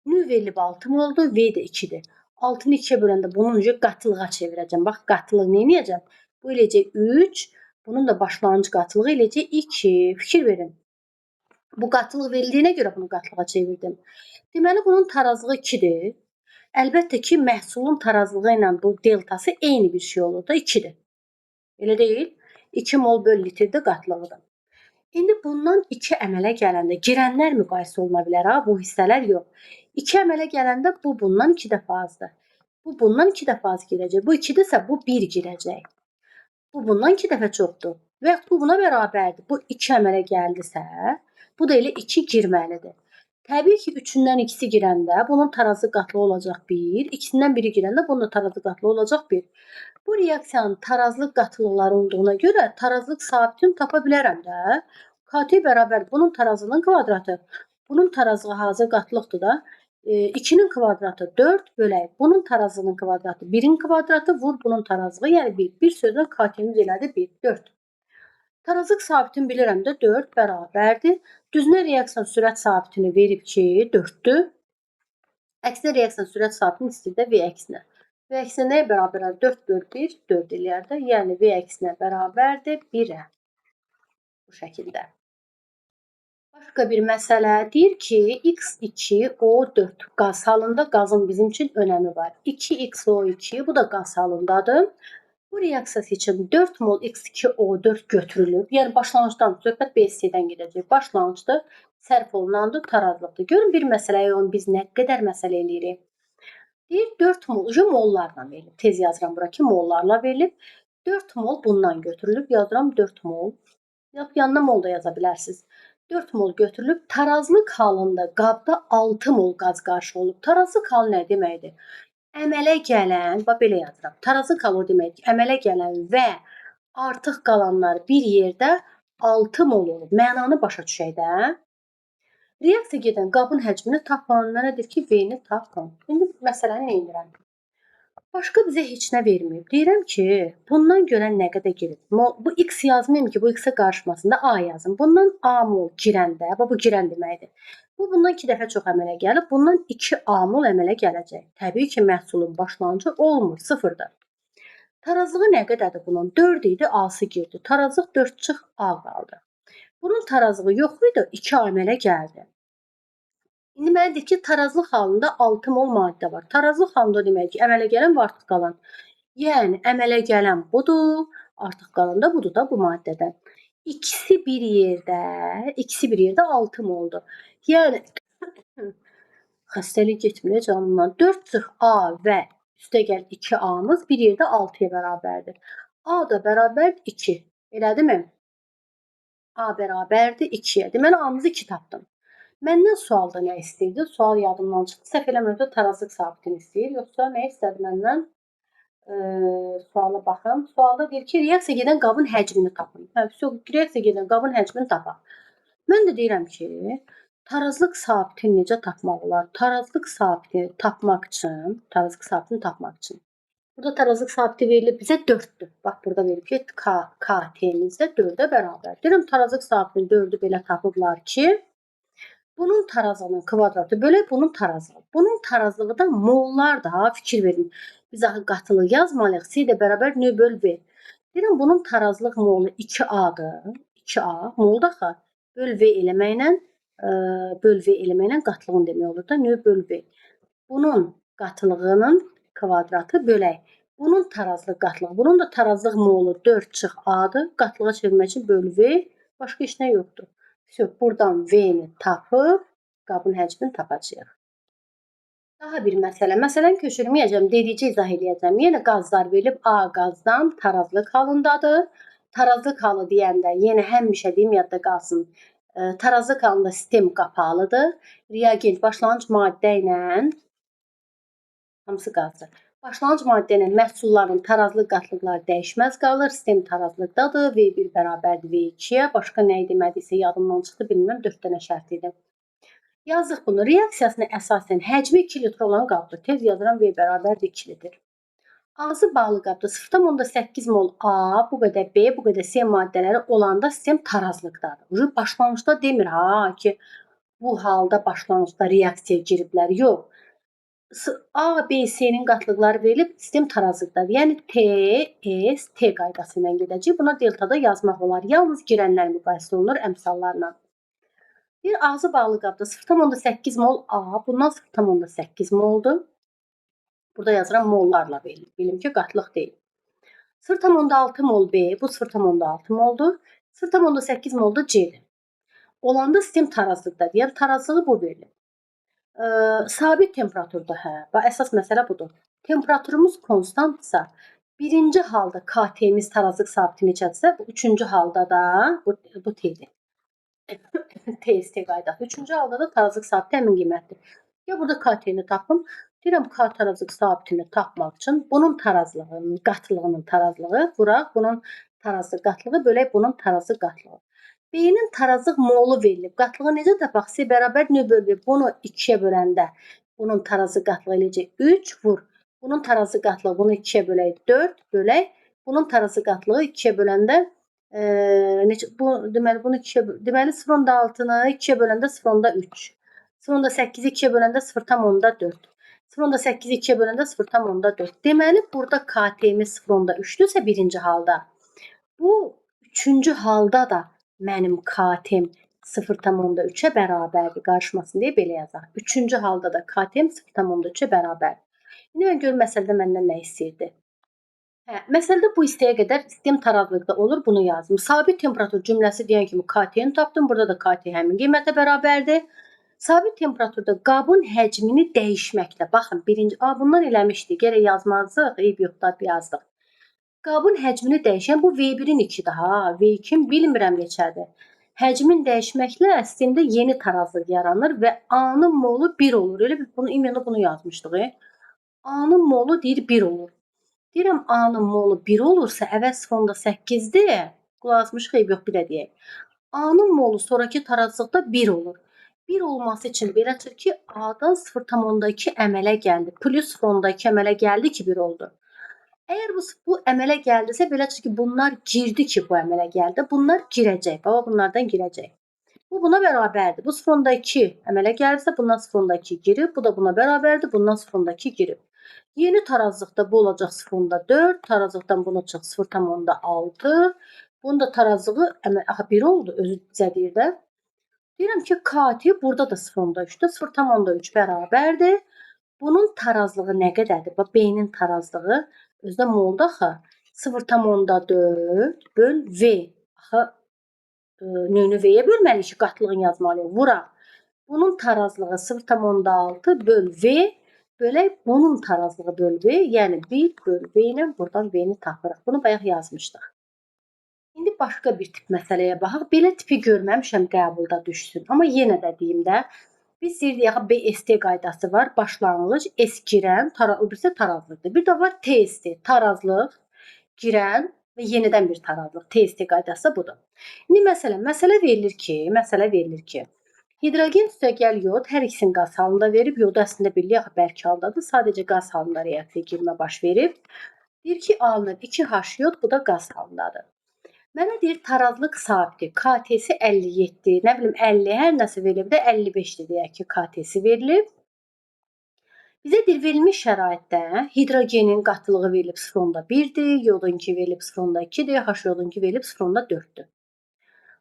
Nü verilib 6 moldur, V də 2-dir. 6-nı 2-yə böləndə bunun ucu qatılığa çevirəcəm. Bax, qatılıq nə edəcəm? Bu eləyəcək 3, bunun da başlanğıc qatılığı eləyəcək 2. Fikir verin. Bu qatılıq verildiyinə görə bunu qatılığa çevirdim. Deməli, bunun tarazlığı 2-dir. Əlbəttə ki, məhsulun tarazlığı ilə bu deltası eyni bir şey olur da 2-dir. Elə deyil? 2 mol böl litrdə qatılığıdır. İndi bundan 2 əmələ gələndə girənlər müqayisə oluna bilər ha, bu hissələr yox. 2 əmələ gələndə bu bundan 2 dəfə azdır. Bu bundan 2 dəfə az girəcək. Bu 2-dirsə bu 1 girəcək. Bu bundan 2 dəfə çoxdur. Və yaxud bu buna bərabərdir. Bu 2 əmələ gəldisə, bu da elə 2 girməlidir. Təbii ki, 3-dən ikisi girəndə bunun tarazı qatlı olacaq 1, ikisindən biri girəndə bunun da tarazı qatlı olacaq 1. Bu reaksiyanın tarazlıq qatılıqları olduğuna görə tarazlıq sabitini tapa bilərəm də. KT bərabər bunun tarazının kvadratı. Bunun tarazlığı hazır qatlıqdır da. 2'nin kvadratı 4 bölək. Bunun tarazının kvadratı 1'in kvadratı vur bunun tarazlığı yəni 1. Bir sözlə KT-miz elədi 1, 4. Tarazlıq sabitini bilirəm də 4 bərabərdir. Düzünə reaksiyanın sürət sabitini verib ki 4'dür. Əksinə reaksiyanın sürət sabitini istəyir də V əksinə. V əksinə nəyə bərabər? 4 böl 1, 4 eləyər də. Yəni V əksinə bərabərdir 1-ə. Bu şəkildə. Başqa bir məsələ deyir ki, X2O4 qaz halında qazın bizim üçün önəmi var. 2XO2 bu da qaz halındadır. Bu reaksiyası üçün 4 mol X2O4 götürülüb. Yəni başlanğıcdan söhbət BC-dən gedəcək. Başlanğıcda sərf olunandır, tarazlıqdır. Görün bir məsələyə biz nə qədər məsələ eləyirik. Deyir 4 mol, mollarla verilib. Tez yazıram bura ki, mollarla verilib. 4 mol bundan götürülüb. Yazıram 4 mol. Yanına mol da yaza bilərsiniz. 4 mol götürülüb. Tarazlıq halında qabda 6 mol qaz qarşı olub. Tarazlıq halı nə deməkdir? Əmələ gələn, bax belə yazıram. Tarazlıq halı demək ki, əmələ gələn və artıq qalanlar bir yerdə 6 mol olub. Mənanı başa düşək də. Reaksiya gedən qabın həcmini tapın. Mənə deyir ki, V-ni tapın. İndi məsələni nə edirəm? Başqa bizə heç nə verməyib. Deyirəm ki, bundan görən nə qədər girib? Bu X yazmayayım ki, bu X-ə qarışmasında A yazım. Bundan A mol girəndə, bu girən deməkdir. Bu bundan 2 dəfə çox əmələ gəlib. Bundan 2 A mol əmələ gələcək. Təbii ki, məhsulun başlanğıcı olmur, 0-dır. Tarazlığı nə qədərdir bunun? 4 idi, A-sı girdi. Tarazlıq 4 çıx A qaldı. Bunun tarazlığı yox idi, 2 A əmələ gəldi. İndi mənə deyir ki, tarazlıq halında 6 mol maddə var. Tarazlıq halında demək ki, əmələ gələn və artıq qalan. Yəni, əmələ gələn budur, artıq qalan da budur da bu maddədən. İkisi bir yerdə 6 moldur. Yəni, xəstəlik getmir canımdan. 4 çıx A və üstəgəl 2 A-mız bir yerdə 6-ya bərabərdir. A da bərabər 2. Elədimi? A bərabərdir 2-yə. Deməli, A-mızı 2 tapdım. Məndən sualda nə istəyirdi? Sual yadımdan çıxdı. Səhv eləmirəmsə tarazlıq sabitini istəyir. Yoxsa nə istədi məndən? Suala baxım. Sualda deyir ki, reaksiya gedən qabın həcmini tapın. Hə, reaksiya gedən qabın həcmini tapaq. Mən də deyirəm ki, tarazlıq sabitini necə tapmaq olar? Tarazlıq sabitini tapmaq üçün burada tarazlıq sabiti verilib bizə 4-dür. Bax, burada verilib ki, KT-miz də 4-ə bərabər. Deyirəm, tarazlıq sabitini 4-ü belə tapıblar ki, bunun tarazlığının kvadratı bölək bunun tarazlığı. Bunun tarazlığı da mollar da, fikir verin. Biz axı qatılıq yazmalıyıq. C də bərabər nö böl V. Deyirəm, bunun tarazlıq molu 2A-dır. 2A, mol da axı böl V eləməklə qatlığın demək olur da, nö böl V. Bunun qatılığının kvadratı bölək. Bunun tarazlıq qatlığı. Bunun da tarazlıq molu 4 çıx A-dır. Qatlığa çevirmək üçün böl V. Başqa heç nə yoxdur. Buradan V-ni tapıb qabın həcmini tapacağıq. Daha bir məsələ. Məsələni köçürməyəcəm, dedikcə izah edəcəm. Yenə qazlar verilib. A qazdan tarazlıq halındadır. Tarazlıq halı deyəndə yenə həmişə deyim, yadda qalsın. Tarazlıq halında sistem qapalıdır. Reagent başlanğıc maddə ilə hamısı qazdır. Başlanğıc maddə ilə məhsulların tarazlıq qatlıqları dəyişməz qalır. Sistem tarazlıqdadır. V1 bərabərdir V2-yə. Başqa nə demədisə yadımdan çıxdı, bilmirəm. 4 dənə şərt idi. Yazdıq bunu. Reaksiyasına əsasən həcmi 2 litr olan qabdır. Tez yazıram V bərabərdir 2 litr. Ağzı bağlı qabda 0,8 mol A, bu qədər B, bu qədər C maddələri olanda sistem tarazlıqdadır. Başlanğıcda demir ha ki, bu halda başlanğıcda reaksiya giriblər. Yox. A, B, C-nin qatlıqları verilib, sistem tarazlıqdadır. Yəni T, S, T qaydası ilə gedəcək. Buna deltada yazmaq olar. Yalnız girənlər müqayisə olunur əmsallarla. Bir ağzı bağlı qabda 0,8 mol A, bundan 0,8 moldur. Burada yazıram mollarla verilib. Bilim ki, qatlıq deyil. 0,6 mol B, bu 0,6 moldur. 0,8 moldur C-dir. Olanda sistem tarazlıqdadır. Yəni tarazlığı bu verilib. Sabit temperaturda, hə, əsas məsələ budur. Temperaturumuz konstantdırsa, birinci halda KT-miz tarazlıq sabiti neçədirsə, üçüncü halda da bu T-dir. TST qaydası. Üçüncü halda da tarazlıq sabiti həmin qiymətdir. Ya burada KT-ni tapım. Deyirəm, K tarazlıq sabitini tapmaq üçün bunun tarazlığının, qatlığının tarazlığı vuraq, bunun tarazlıq qatlığı bölək bunun tarazlıq qatlığı. B-nin tarazlıq molu verilib. Qatlığı necə tapaq? C bərabər nö böl V. Bunu 2-yə böləndə bunun tarazlıq qatlığı eləyəcək 3 vur. Bunun tarazlıq qatlığı bunu 2-yə bölək 4 bölək. Bunun tarazlıq qatlığı 2-yə böləndə bu deməli bunu 2-yə deməli 0,6-nı 2-yə böləndə 0,3. 0,8-i 2-yə böləndə 0,4. 0,8-i 2-yə böləndə 0,4. Deməli burada KT-miz 0,3-dürsə birinci halda. Bu üçüncü halda da mənim KT-m 0,3-ə bərabərdir. Qarışmasın deyə belə yazaq. Üçüncü halda da KT-m 0,3-ə bərabərdir. İndi mən görüm məsələdə məndən nə istəyirdi? Hə, məsələdə bu istəyə qədər sistem tarazlıqda olur, bunu yazdım. Sabit temperatur cümləsi deyən kimi KT-ni tapdım. Burada da KT həmin qiymətə bərabərdir. Sabit temperaturda qabın həcmini dəyişməklə. Baxın, birinci, bundan eləmişdik. Gərək yazmazdıq, eyb yoxdur, yazdıq. Qabın həcmini dəyişən bu V1-in 2-dir ha. V2-in bilmirəm neçədir. Həcmin dəyişməklə sistemdə yeni tarazlıq yaranır və A-nın molu 1 olur. Elə bunu imенно bunu yazmışdıq. A-nın molu deyir 1 olur. Deyirəm A-nın molu 1 olursa əvvəl 0,8-dir. Qulaq asmışıq, eyb yox, bir də deyək. A-nın molu sonrakı tarazlıqda 1 olur. 1 olması üçün belə çıxır ki, A-dan 0,2 əmələ gəldi. Plus 0,2 əmələ gəldi ki, 1 oldu. Əgər bu əmələ gəldisə, belə çıxır ki, bunlar girdi ki, bu əmələ gəldi. Bunlar girəcək. Baba bunlardan girəcək. Bu buna bərabərdir. Bu 0,2 əmələ gəldisə, bundan 0,2 girib. Bu da buna bərabərdir. Bundan 0,2 girib. Yeni tarazlıqda bu olacaq 0,4. Tarazlıqdan bunu çıx 0,6. Bunun da tarazlığı 1 oldu. Özü bizə deyir də. Deyirəm ki, KT burada da 0,3-dür. 0,3 bərabərdir. Bunun tarazlığı nə qədərdir? Bax, B-nin tarazlığı özdə molda axı 0,4 böl V. Axı, nöynü V-yə bölməliyik ki, qatlığını yazmalıyıq. Vuraq. Bunun tarazlığı 0,6 böl V bölək bunun tarazlığı böl V. Yəni 1 böl V ilə buradan V-ni tapırıq. Bunu bayaq yazmışdıq. İndi başqa bir tip məsələyə baxaq. Belə tipi görməmişəm qəbulda düşsün. Amma yenə də deyim də, biz deyirdik BST qaydası var. Başlanğıc, S girən, o birisi tarazlıqdır. Bir də var TST, tarazlıq, girən və yenidən bir tarazlıq. TST qaydası budur. İndi məsələ verilir ki, hidrogen üstəgəl yod hər ikisini qaz halında verib. Yodu əslində bilirik axı bərk haldadır. Sadəcə qaz halında reaksiya girmə baş verib. Deyir ki, alınır 2H yod, bu da qaz halındadır. Mənə deyir tarazlıq sabiti, KT-si 57, nə bilim 50, hər nəsə verilib də 55-dir deyək ki, KT-si verilib. Bizə deyir verilmiş şəraitdə hidrogenin qatılığı verilib 0,1-dir, yodunki verilib 0,2-dir, H yodunki verilib 0,4-dür.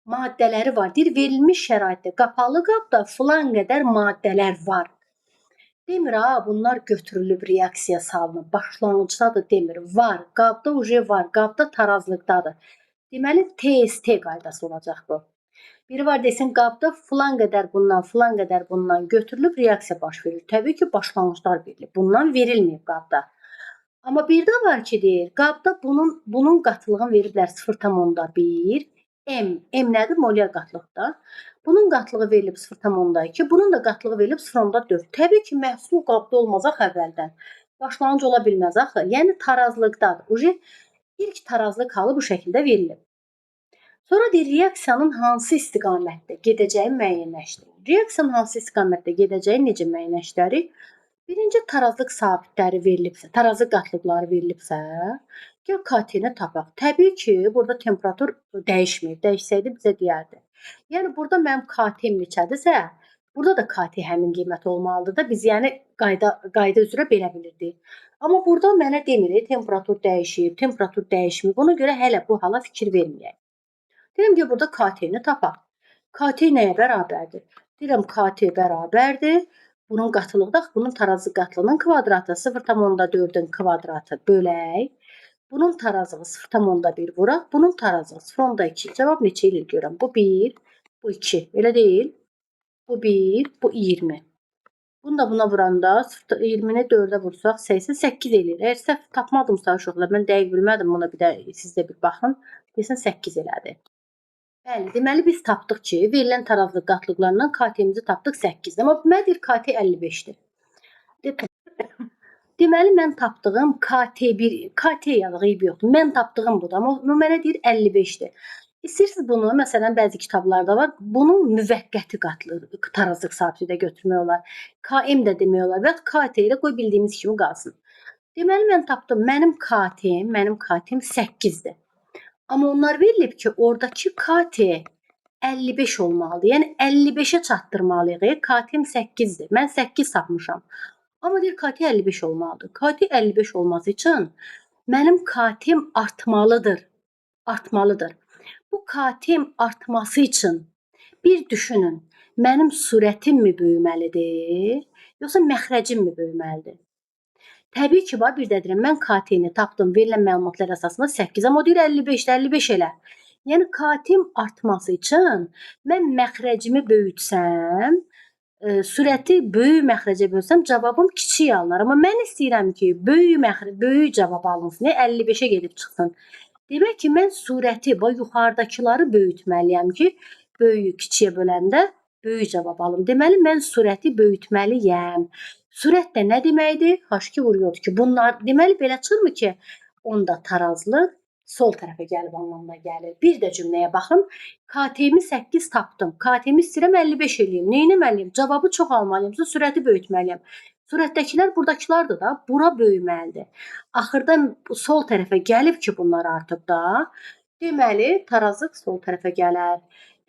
Maddələri var. Deyir verilmiş şəraitdə qapalı qabda filan qədər maddələr var. Demir bunlar götürülüb reaksiya salınıb. Başlanğıcdadır demir. Var. Qabda var. Qabda tarazlıqdadır. Deməli TST qaydası olacaq bu. Biri var desin qabda filan qədər bundan götürülüb reaksiya baş verir. Təbii ki, başlanğıclar verilib. Bundan verilməyib qabda. Amma bir də var ki, deyir, qabda bunun qatılığını veriblər 0,1. M nədir? Molyar qatılıqda. Bunun qatılığı verilib 0,2, bunun da qatılığı verilib 0,4. Təbii ki, məhsul qabda olmaz axı əvvəldən. Başlanğıc ola bilməz axı. Yəni tarazlıqdadır. İlk tarazlıq halı bu şəkildə verilib. Sonra deyir, reaksiyanın hansı istiqamətdə gedəcəyi müəyyənləşdirin. Reaksiyanın hansı istiqamətdə gedəcəyi necə müəyyənləşdirir? Birinci tarazlıq sabitləri verilibsə, tarazlıq qatlıqları verilibsə, gəl KT-ni tapaq. Təbii ki, burada temperatur dəyişməyib. Dəyişsəydi bizə deyərdi. Yəni burada mənim KT-m neçədirsə, burada da KT həmin qiymət olmalıdır da. Biz yəni qayda üzrə belə bilirdik. Amma burada mənə demir, temperatur dəyişib, temperatur dəyişməyib. Ona görə hələ bu hala fikir verməyək. Deyirəm ki, burada KT-ni tapaq. KT nəyə bərabərdir? Deyirəm, KT bərabərdir. Bunun qatılığı, bunun tarazı qatlığının kvadratı 0,4-ün kvadratı bölək. Bunun tarazığı 0,1 vuraq. Bunun tarazığı 0,2. Cavab neçə ilə görürəm? Bu 1, bu 2. Elə deyil? Bu 1, bu 20. Bunu da buna vuranda 20-ni 4-ə vursaq 88 eləyir. Əgər səhv tapmadımsa uşaqlar, mən dəqiq bilmədim, buna bir də siz də bir baxın. Desən 8 elədi. Bəli, deməli biz tapdıq ki, verilən tarazlıq qatlıqlarından KT-mizi tapdıq 8. Amma mənə deyir KT 55-dir. Deməli mən tapdığım KT1, KT yazıq eyb yoxdur. Mən tapdığım budur, amma mənə deyir 55-dir. İstəyirsiniz bunu, məsələn, bəzi kitablarda var. Bunu müvəqqəti qatlıq, tarazlıq sabiti də götürmək olar. KM də demək olar və KT ilə qoy bildiyimiz kimi qalsın. Deməli mən tapdım. Mənim KT-m 8-dir. Amma onlar verilib ki, oradakı KT 55 olmalıdır. Yəni 55-ə çatdırmalıyıq. KT-m 8-dir. Mən 8 tapmışam. Amma deyir KT 55 olmalıdır. KT 55 olması üçün mənim KT-m artmalıdır. Bu KT-m artması üçün bir düşünün. Mənim surətim mi böyüməlidir, yoxsa məxrəcim mi böyüməlidir? Təbii ki, bir də deyirəm, mən KT-ni tapdım, verilən məlumatlar əsasında 8, amma o deyir 55-də, 55 elə. Yəni KT-m artması üçün mən məxrəcimi böyütsəm, sürəti böyük məxrəcə bölsəm, cavabım kiçik alınır. Amma mən istəyirəm ki, böyük cavab alınsın, 55-ə gedib çıxsın. Demək ki, mən surəti, yuxarıdakıları böyütməliyəm ki, böyüyü kiçiyə böləndə böyük cavab alım. Deməli, mən surəti böyütməliyəm. Sürət də nə deməkdir? H2 vuruyordu ki, bunlar deməli belə çıxırmı ki, onda tarazlıq sol tərəfə gəlib anlamına gəlir. Bir də cümləyə baxın. KT-mi 8 tapdım. KT-mi istəyirəm 55 eləyim. Nə etməliyəm? Cavabı çox almalıyam. Sürəti böyütməliyəm. Sürətdəkilər buradakılardır da. Bura böyüməlidir. Axırda sol tərəfə gəlib ki, bunlar artıb da. Deməli, tarazlıq sol tərəfə gələr.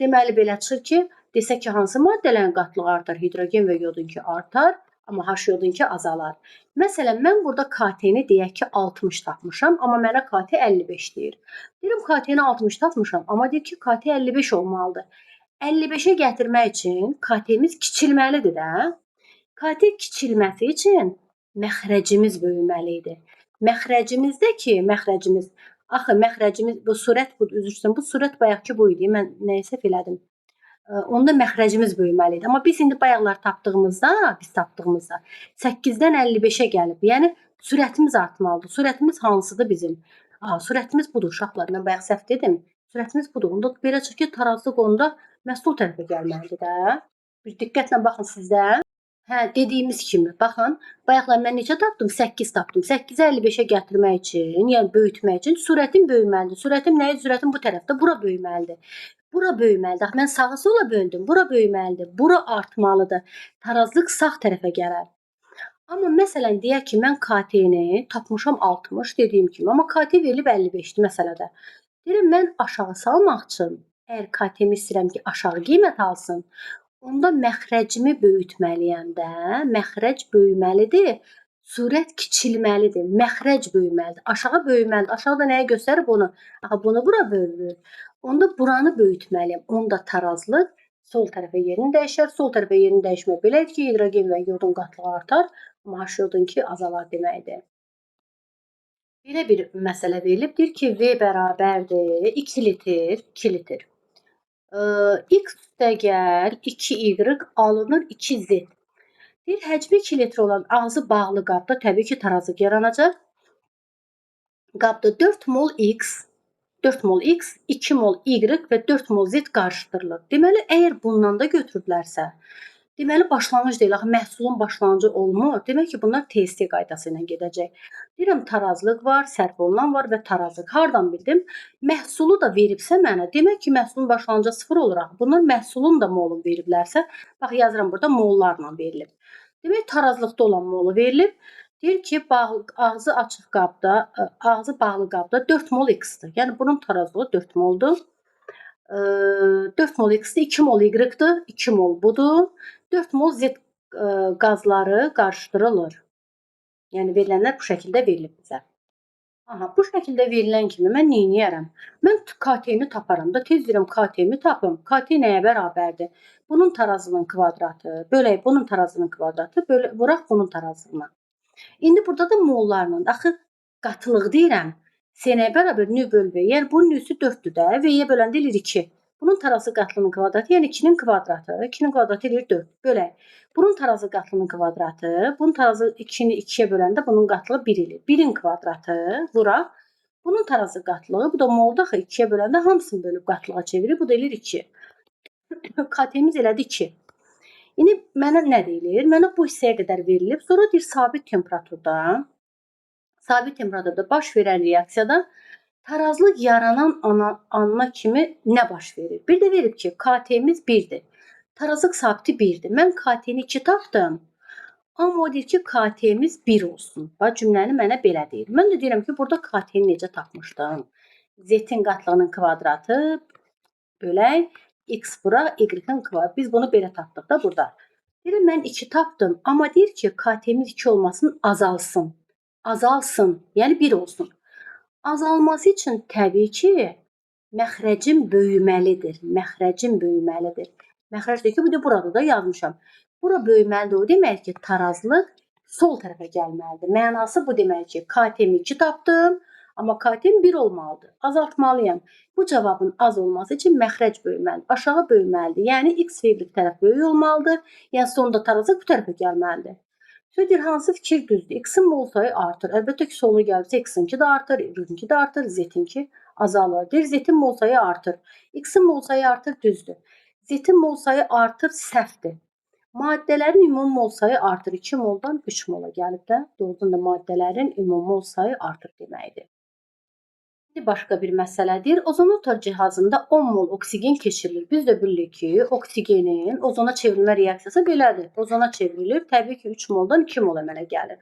Deməli, belə çıxır ki, desək ki, hansı maddələrin qatlığı artar? Hidrogen və yodunki artar. Amma H yodunki azalar. Məsələn, mən burada KT-ni deyək ki, 60 tapmışam, amma mənə KT 55 deyir. Deyirəm, KT-ni 60 tapmışam, amma deyir ki, KT 55 olmalıdır. 55-ə gətirmək üçün KT-miz kiçilməlidir də. KT kiçilməsi üçün məxrəcimiz böyüməli idi. Məxrəcimiz, bu surət, üzr istəyirəm, bu surət bayaqki bu idi. Mən nəyə səhv elədim? Onda məxrəcimiz böyüməli idi. Amma biz indi bayaqlar tapdığımızda 8-dən 55-ə gəlib. Yəni sürətimiz artmalıdır. Sürətimiz hansıdır bizim? Sürətimiz budur uşaqlar. Mən bayaq səhv dedim. Sürətimiz budur. Onda belə çıxır ki, tarazlıq onda məhz sol tərəfə gəlməlidir də. Bir diqqətlə baxın sizdə. Hə, dediyimiz kimi, baxın, bayaqlar mən necə tapdım? 8 tapdım. 8-i 55-ə gətirmək üçün, yəni böyütmək üçün sürətim böyüməlidir. Sürətim nədir? Sürətim bu tərəfdə, bura böyüməlidir. Bura böyüməlidir. Mən sağa sola böldüm. Bura böyüməlidir. Bura artmalıdır. Tarazlıq sağ tərəfə gələr. Amma məsələn deyək ki, mən KT-ni tapmışam 60 dediyim kimi, amma KT verilib 55-dir məsələdə. Deyirəm mən aşağı salmaq üçün, əgər KT-mi istəyirəm ki, aşağı qiymət alsın, onda məxrəcimi böyütməliyəm də. Məxrəc böyüməlidir. Sürət kiçilməlidir. Məxrəc böyüməlidir. Aşağı böyüməlidir. Aşağıda nəyə göstərib onu? Axı bunu bura bölünür. Onda buranı böyütməliyəm. Onda tarazlıq sol tərəfə yerini dəyişər. Sol tərəfə yerini dəyişmək belədir ki, hidrogen və yodun qatlığı artar, amma H-yodunki azalar deməkdir. Belə bir məsələ verilib. Deyir ki, V bərabərdir 2 litr, 2 litr. X üstəgəl 2Y alınır 2Z. Deyir, həcmi 2 litr olan ağzı bağlı qabda təbii ki, tarazlıq yaranacaq. Qabda 4 mol X, 4 mol X, 2 mol Y və 4 mol Z qarışdırılır. Deməli, əgər bundan da götürüblərsə, deməli, başlanğıc deyil, axı məhsulun başlanğıcı olmur. Demək ki, bunlar TST qaydası ilə gedəcək. Deyirəm, tarazlıq var, sərf olunan var və tarazlıq. Hardan bildim? Məhsulu da veribsə mənə, demək ki, məhsulun başlanğıcı 0 olur. Bunlar məhsulun da molunu veriblərsə, bax, yazıram burada mollarla verilib. Demək, tarazlıqda olan molu verilib. Deyir ki, ağzı açıq qabda, ağzı bağlı qabda 4 mol X-dir. Yəni, bunun tarazlığı 4 moldur. 4 mol X-dir, 2 mol Y-dir, 2 mol budur. 4 mol Z qazları qarışdırılır. Yəni, verilənlər bu şəkildə verilib bizə. Aha, bu şəkildə verilən kimi mən neyniyərəm? Mən KT-ni taparam da, tez deyirəm KT-mi tapım. KT nəyə bərabərdir? Bunun tarazlığının kvadratı, bölək bunun tarazlığının kvadratı, vuraq bunun tarazlığına. İndi burada da mollarla, axı qatılıq deyirəm. S-nəyə bərabər nü böl V. Yəni, bunun nüsü 4-dür də. V-yə böləndə eləyir 2. Bunun tarazı qatlının kvadratı, yəni 2-nin kvadratı. 2-nin kvadratı eləyir 4. Bölək. Bunun tarazı qatlının kvadratı. Bunun tarazı 2-ni 2-yə böləndə bunun qatlığı 1 eləyir. 1-in kvadratı vuraq. Bunun tarazı qatlığı, bu da molda axı 2-yə böləndə hamısını bölüb qatlığa çevirir. Bu da eləyir 2. KT-miz elədi 2. İndi mənə nə deyilir? Mənə bu hissəyə qədər verilib. Sonra deyir, sabit temperaturda baş verən reaksiyada tarazlıq yaranan anına kimi nə baş verir? Bir də verib ki, KT-miz 1-dir. Tarazlıq sabiti 1-dir. Mən KT-ni 2 tapdım. Amma o deyir ki, KT-miz 1 olsun. Bax, cümləni mənə belə deyir. Mən də deyirəm ki, burada KT-ni necə tapmışdım? Z-in qatlığının kvadratı bölək. X bura, Y-in kvadratı. Biz bunu belə tapdıq da burada. Deyirəm, mən 2 tapdım. Amma deyir ki, KT-miz 2 olmasın, azalsın. Azalsın, yəni 1 olsun. Azalması üçün təbii ki, məxrəcim böyüməlidir. Məxrəcim böyüməlidir. Məxrəc deyir ki, bu da burada da yazmışam. Bura böyüməlidir. O demək ki, tarazlıq sol tərəfə gəlməlidir. Mənası bu demək ki, KT-mi 2 tapdım. Amma KT-m 1 olmalıdır. Azaltmalıyam. Bu cavabın az olması üçün məxrəc böyüməlidir. Aşağı böyüməlidir. Yəni, X və Y tərəf böyük olmalıdır. Yəni, sonunda tarazlıq bu tərəfə gəlməlidir. Sözdür, hansı fikir düzdür? X-in mol sayı artır. Əlbəttə ki, solu gəlirsə X-inki də artır, Y-inki də artır, Z-inki azalır. Deyir, Z-in mol sayı artır. X-in mol sayı artır, düzdür. Z-in mol sayı artır, səhvdir. Maddələrin ümumi mol sayı artır. 2 moldan 3 mola gəlib də. Doğrudan da maddələrin ümumi mol sayı artır deməkdir. Başqa bir məsələdir. Ozonotor cihazında 10 mol oksigen keçirilir. Biz də bilirik ki, oksigenin ozona çevrilmə reaksiyası belədir. Ozona çevrilir. Təbii ki, 3 moldan 2 mol əmələ gəlir.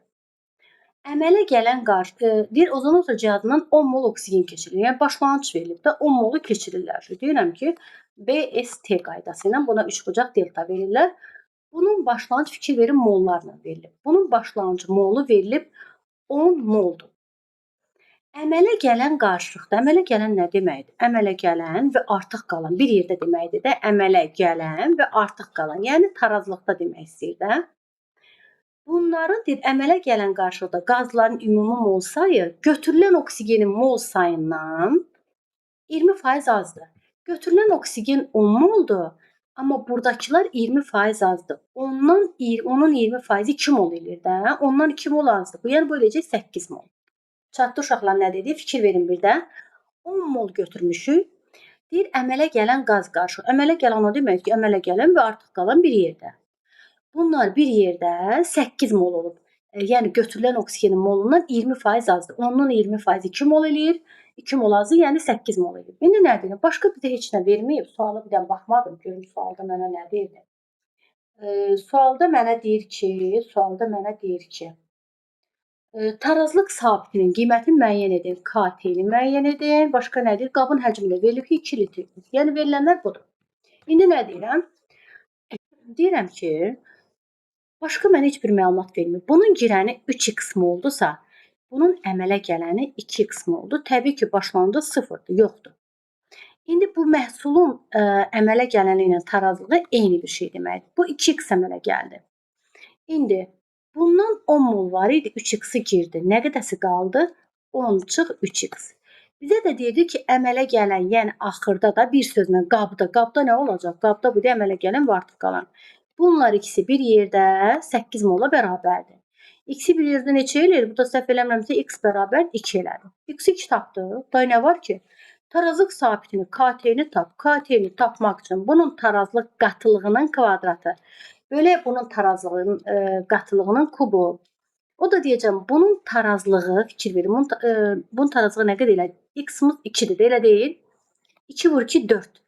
Əmələ gələn deyir, ozonotor cihazından 10 mol oksigen keçirilir. Yəni, başlanğıc verilib də 10 molu keçirirlər. Deyirəm ki, BST qaydası ilə buna 3 bucaq delta verirlər. Bunun başlanğıc fikir verin mollarla verilib. Bunun başlanğıc molu verilib 10 moldur. Əmələ gələn qarşılıqda, əmələ gələn nə deməkdir? Əmələ gələn və artıq qalan bir yerdə deməkdir də, əmələ gələn və artıq qalan, yəni tarazlıqda demək istəyir də. Bunların deyir, əmələ gələn qarşılıqda qazların ümumi mol sayı götürülən oksigenin mol sayından 20% azdır. Götürülən oksigen 10 moldur, amma buradakılar 20% azdır. Onun 20% 2 mol eləyir də, ondan 2 mol azdır. Bu, yəni bu eləyəcək 8 mol. Çatdı uşaqlar nə dedi? Fikir verin bir də. 10 mol götürmüşük. Deyir əmələ gələn qaz qarışıq. Əmələ gələn o demək ki, əmələ gələn və artıq qalan bir yerdə. Bunlar bir yerdə 8 mol olub. Yəni götürülən oksigenin molundan 20% azdır. Onun 20% 2 mol eləyir. 2 mol azı, yəni 8 mol eləyir. İndi nə deyir? Başqa bizə heç nə verməyib. Suala bir dənə baxmadım. Görüm sualda mənə nə deyir? Sualda mənə deyir ki, tarazlıq sabitinin qiymətini müəyyən edin. KT-ni müəyyən edin. Başqa nə deyir? Qabın həcmi də verilib ki, 2 litr. Yəni verilənlər budur. İndi nə deyirəm? Deyirəm ki, başqa mənə heç bir məlumat vermir. Bunun girəni 3x moldursa, bunun əmələ gələni 2x moldur. Təbii ki, başlanğıcı 0-dır, yoxdur. İndi bu məhsulun əmələ gələni ilə tarazlığı eyni bir şey deməkdir. Bu 2x əmələ gəldi. İndi bundan 10 mol var idi, 3x-i girdi. Nə qədəsi qaldı? 10-3x. Bizə də deyirdi ki, əmələ gələn, yəni axırda da bir sözlə qabda. Qabda nə olacaq? Qabda bu da əmələ gələn və artıq qalan. Bunlar ikisi bir yerdə 8 mola bərabərdir. X-i bir yerdə neçə eləyir? Bu da səhv eləmirəmsə x bərabər 2 elədi. X-i 2 tapdıq. Day nə var ki? Tarazlıq sabitini, KT-ni tap. KT-ni tapmaq üçün bunun tarazlıq qatılığının kvadratı bölək bunun tarazlığının qatılığının kubu. O da deyəcəm, bunun tarazlığı, fikir verin, bunun tarazlığı nə qədər elədir? X-imiz 2-dir, elə deyil? 2 vur 2, 4.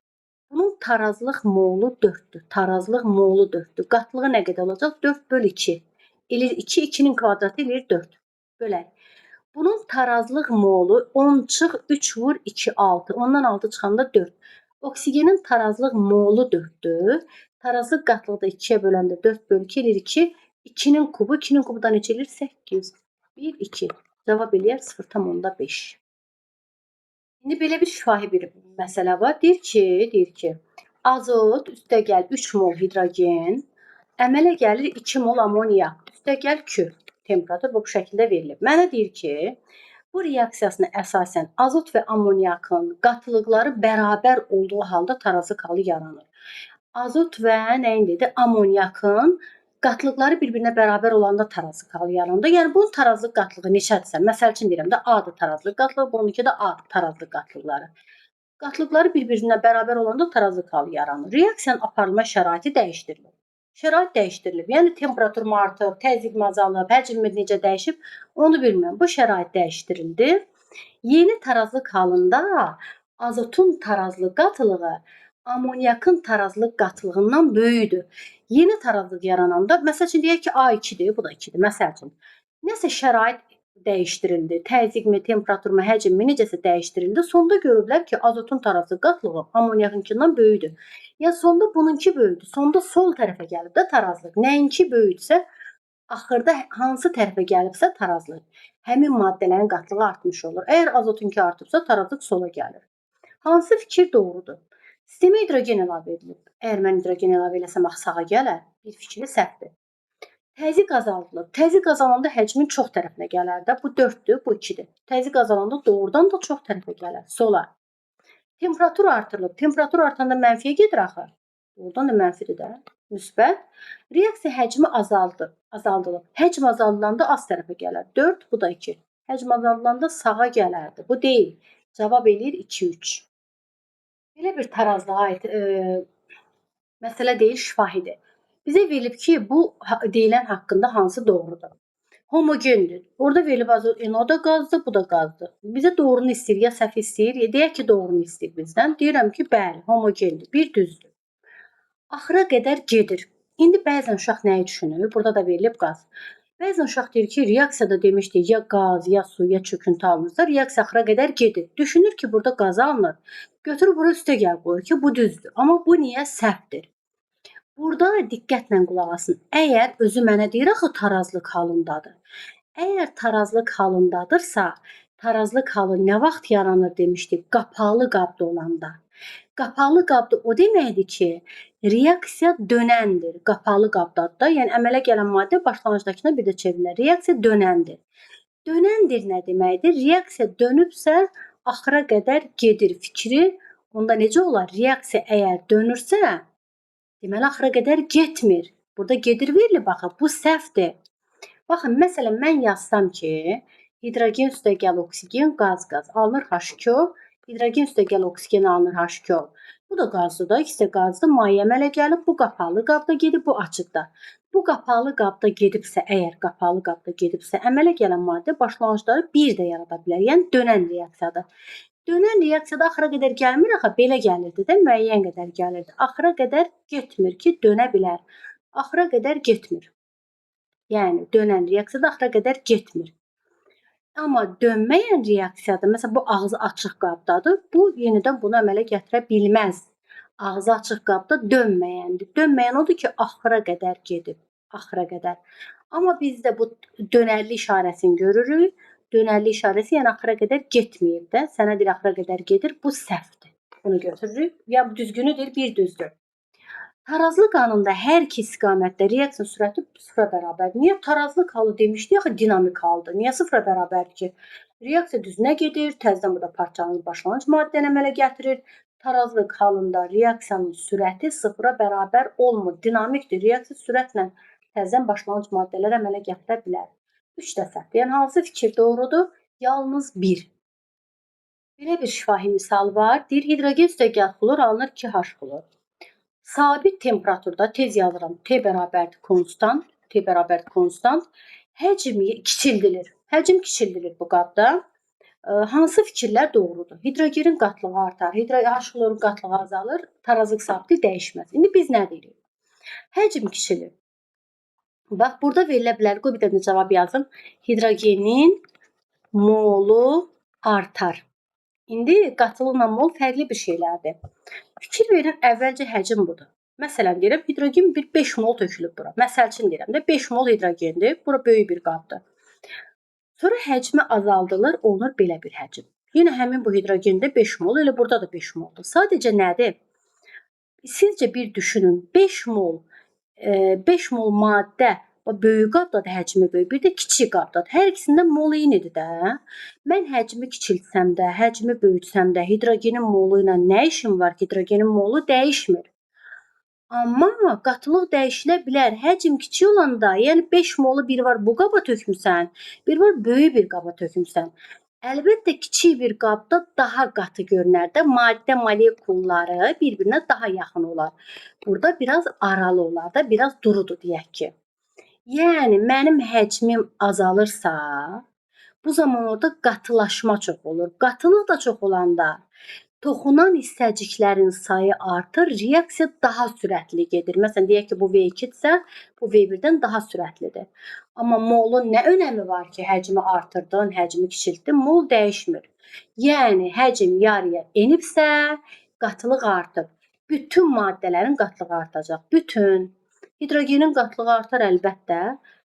Bunun tarazlıq molu 4-dür. Tarazlıq molu 4-dür. Qatlığı nə qədər olacaq? 4 böl 2. Eləyir 2, 2-nin kvadratı eləyir 4. Bölək. Bunun tarazlıq molu 10 çıx 3 vur 2, 6. Ondan 6 çıxanda 4. Oksigenin tarazlıq molu 4-dür. Tarazlıq qatlığı da 2-yə böləndə 4 böl 2 eləyir 2. 2-nin kubu. 2-nin kubu da neçə eləyir? 8. 1, 2. Cavab eləyər 0,5. İndi belə bir şifahi bir məsələ var. Deyir ki, azot üstəgəl 3 mol hidrogen, əmələ gəlir 2 mol amoniak, üstəgəl Q. Temperatur bu şəkildə verilib. Mənə deyir ki, bu reaksiyasına əsasən azot və amoniakın qatılıqları bərabər olduğu halda tarazlıq halı yaranır. Azot və nəyin dedi? Amoniakın qatılıqları bir-birinə bərabər olanda tarazlıq halı yaranır. Yəni bunun tarazlıq qatılığı neçədirsə, məsəl üçün deyirəm də A-dır tarazlıq qatılığı, bununki də A-dır tarazlıq qatılıqları. Qatılıqları bir-birinə bərabər olanda tarazlıq halı yaranır. Reaksiyanın aparılma şəraiti dəyişdirilir. Şərait dəyişdirilib. Yəni temperatur mu artıb, təzyiq mi azalıb, həcm necə dəyişib, onu bilmirəm. Bu şərait dəyişdirildi. Yeni tarazlıq halında azotun tarazlıq qatılığı amoniakın tarazlıq qatılığından böyükdür. Yeni tarazlıq yarananda, məsəl üçün deyək ki, A2-dir, bu da 2-dir, məsəl üçün. Nəsə şərait dəyişdirildi, təzyiqmi, temperaturmu, həcmmi necəsə dəyişdirildi. Sonda görüblər ki, azotun tarazlıq qatlığı amoniakınkindən böyükdür. Yəni sonda bununki böyükdür. Sonda sol tərəfə gəlib də tarazlıq. Nəyinki böyüksə, axırda hansı tərəfə gəlibsə tarazlıq. Həmin maddələrin qatlığı artmış olur. Əgər azotunki artıbsa, tarazlıq sola gəlir. Hansı fikir doğrudur? Sistemə hidrogen əlavə edilib. Əgər mən hidrogen əlavə eləsəm, sağa gələr. Bir fikri səhvdir. Təzyiq azaldılıb. Təzyiq azalanda həcmin çox tərəfinə gələr də. Bu 4-dür, bu 2-dir. Təzyiq azalanda doğrudan da çox tərəfə gələr, sola. Temperatur artırılıb. Temperatur artanda mənfiyə gedir axı. Doğrudan da mənfidir də. Müsbət. Reaksiya həcmi azaldılıb. Həcm azaldılanda az tərəfə gələr. 4, bu da 2. Həcm azaldılanda sağa gələrdi. Bu deyil. Cavab eləyir 2, 3. Belə bir tarazlığa aid məsələ deyil, şifahidir. Bizə verilib ki, bu deyilən haqqında hansı doğrudur? Homogendir. Orada verilib azot, o da qazdır, bu da qazdır. Bizə doğrunu istəyir, ya səhv istəyir, ya deyək ki, doğrunu istəyir bizdən. Deyirəm ki, bəli, homogendir, bir düzdür. Axıra qədər gedir. İndi bəzən uşaq nəyi düşünür? Burada da verilib qaz. Bəzən uşaq deyir ki, reaksiyada demişdik, ya qaz, ya su, ya çöküntü alınırsa, reaksiya axıra qədər gedir. Düşünür ki, burada qaz alınır. Götürüb bura üstəgəl qoyur ki, bu düzdür. Amma bu niyə səhvdir? Burada diqqətlə qulaq asın. Əgər özü mənə deyir axı tarazlıq halındadır. Əgər tarazlıq halındadırsa, tarazlıq halı nə vaxt yaranır demişdik? Qapalı qabda olanda. Qapalı qabda o deməkdir ki, reaksiya dönəndir. Qapalı qabdadır da, yəni əmələ gələn maddə başlanğıcdakına bir də çevrilir. Reaksiya dönəndir. Dönəndir nə deməkdir? Reaksiya dönübsə, axıra qədər gedir fikri. Onda necə olar? Reaksiya əgər dönürsə, deməli axıra qədər getmir. Burada gedir verilib baxın, bu səhvdir. Baxın, məsələn mən yazsam ki, hidrogen üstəgəl oksigen qaz. Alınır H2O, Hidrogen üstəgəl oksigen alınır H2O. Bu da qazdır da, ikisi də qazdır. Maye əmələ gəlib, bu qapalı qabda gedib, bu açıqda. Bu qapalı qabda gedibsə, əgər qapalı qabda gedibsə, əmələ gələn maddə başlanğıcları bir də yarada bilər. Yəni dönən reaksiyadır. Dönən reaksiyada axıra qədər gəlmir, axı belə gəlirdi də, müəyyən qədər gəlirdi. Axıra qədər getmir ki, dönə bilər. Axıra qədər getmir. Yəni dönən reaksiyada axıra qədər getmir. Amma dönməyən reaksiyada, məsələn, bu ağzı açıq qabdadır. Bu yenidən bunu əmələ gətirə bilməz. Ağzı açıq qabda dönməyəndir. Dönməyən odur ki, axıra qədər gedib. Axıra qədər. Amma biz də bu dönərli işarəsini görürük. Dönərli işarəsi yəni axıra qədər getməyib də. Sənə deyir axıra qədər gedir. Bu səhvdir. Bunu götürürük. Ya düzgünüdür, bir düzdür. Tarazlıq anında hər iki istiqamətdə reaksiya sürəti sıfıra bərabərdir. Niyə? Tarazlıq halı demişdik, axı dinamik haldır. Niyə sıfıra bərabərdir ki? Reaksiya düzünə gedir, təzədən burada parçalanır, başlanğıc maddəni əmələ gətirir. Tarazlıq halında reaksiyanın sürəti sıfıra bərabər olmur. Dinamikdir. Reaksiya sürətlə təzədən başlanğıc maddələr əmələ gətirə bilər. 3 də səhvdir. Yəni hansı fikir doğrudur? Yalnız 1. Belə bir şifahi misal var. Deyir, hidrogen üstəgəl xlor alınır 2H xlor. Sabit temperaturda, tez yazıram, T bərabərdir konstant, T bərabərdir konstant, həcm kiçildilir. Həcm kiçildilir bu qabda. Hansı fikirlər doğrudur? Hidrogenin qatlığı artar, H-xlorun qatlığı azalır, tarazlıq sabiti dəyişməz. İndi biz nə deyirik? Həcm kiçilir. Bax, burada verilə bilər, qoy bir dənə cavab yazım. Hidrogenin molu artar. İndi qatılıqla mol fərqli bir şeylərdir. Fikir verin, əvvəlcə həcm budur. Məsələn, deyirəm, hidrogen bir 5 mol tökülüb bura. Məsəl üçün deyirəm də, 5 mol hidrogendir. Bura böyük bir qabdır. Sonra həcmi azaldılır, olur belə bir həcm. Yenə həmin bu hidrogende 5 mol, elə burada da 5 moldur. Sadəcə nədir? Sizcə bir düşünün, 5 mol maddə böyük qabdadır, həcmi böyük, bir də kiçik qabdadır. Hər ikisində mol eynidir də. Mən həcmi kiçiltsəm də, həcmi böyütsəm də, hidrogenin molu ilə nə işim var ki, hidrogenin molu dəyişmir. Amma qatılıq dəyişilə bilər. Həcm kiçik olanda, yəni 5 molu bir var bu qaba tökmüsən, bir var böyük bir qaba tökmüsən. Əlbəttə, kiçik bir qabda daha qatı görünər də, maddə molekulları bir-birinə daha yaxın olar. Burada biraz aralı olar da, biraz durudur deyək ki. Yəni, mənim həcmim azalırsa, bu zaman orada qatılaşma çox olur. Qatılıq da çox olanda, toxunan hissəciklərin sayı artır, reaksiya daha sürətli gedir. Məsələn, deyək ki, bu V2-dirsə, bu V1-dən daha sürətlidir. Amma molun nə önəmi var ki, həcmi artırdın, həcmi kiçiltdin, mol dəyişmir. Yəni, həcm yarıya enibsə, qatılıq artıb. Bütün maddələrin qatlığı artacaq. Bütün. Hidrogenin qatlığı artar əlbəttə,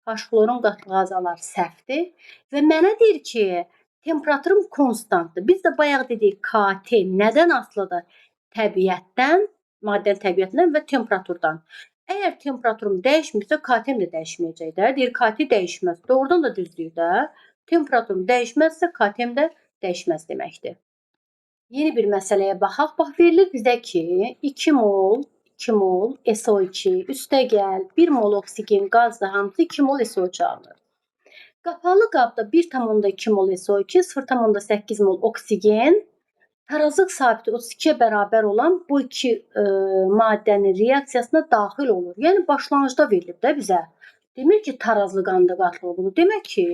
H-xlorun qatlığı azalar, səhvdir. Və mənə deyir ki, temperaturum konstantdır. Biz də bayaq dedik, KT nədən asılıdır? Təbiətdən, maddənin təbiətindən və temperaturdan. Əgər temperaturum dəyişmirsə, KT-m də dəyişməyəcək də. Deyir, KT dəyişməz. Doğrudan da düzdür də. Temperaturum dəyişməzsə, KT-m də dəyişməz deməkdir. Yeni bir məsələyə baxaq. Bax, verilir bizə ki, 2 mol SO2 üstəgəl 1 mol oksigen qazdır, hamısı 2 mol SO2 alınır. Qapalı qabda 1,2 mol SO2, 0,8 mol oksigen, tarazlıq sabiti 32-yə bərabər olan bu iki maddənin reaksiyasına daxil olur. Yəni, başlanğıcda verilib də bizə. Demir ki, tarazlıq anında qatlığı budur. Demək ki,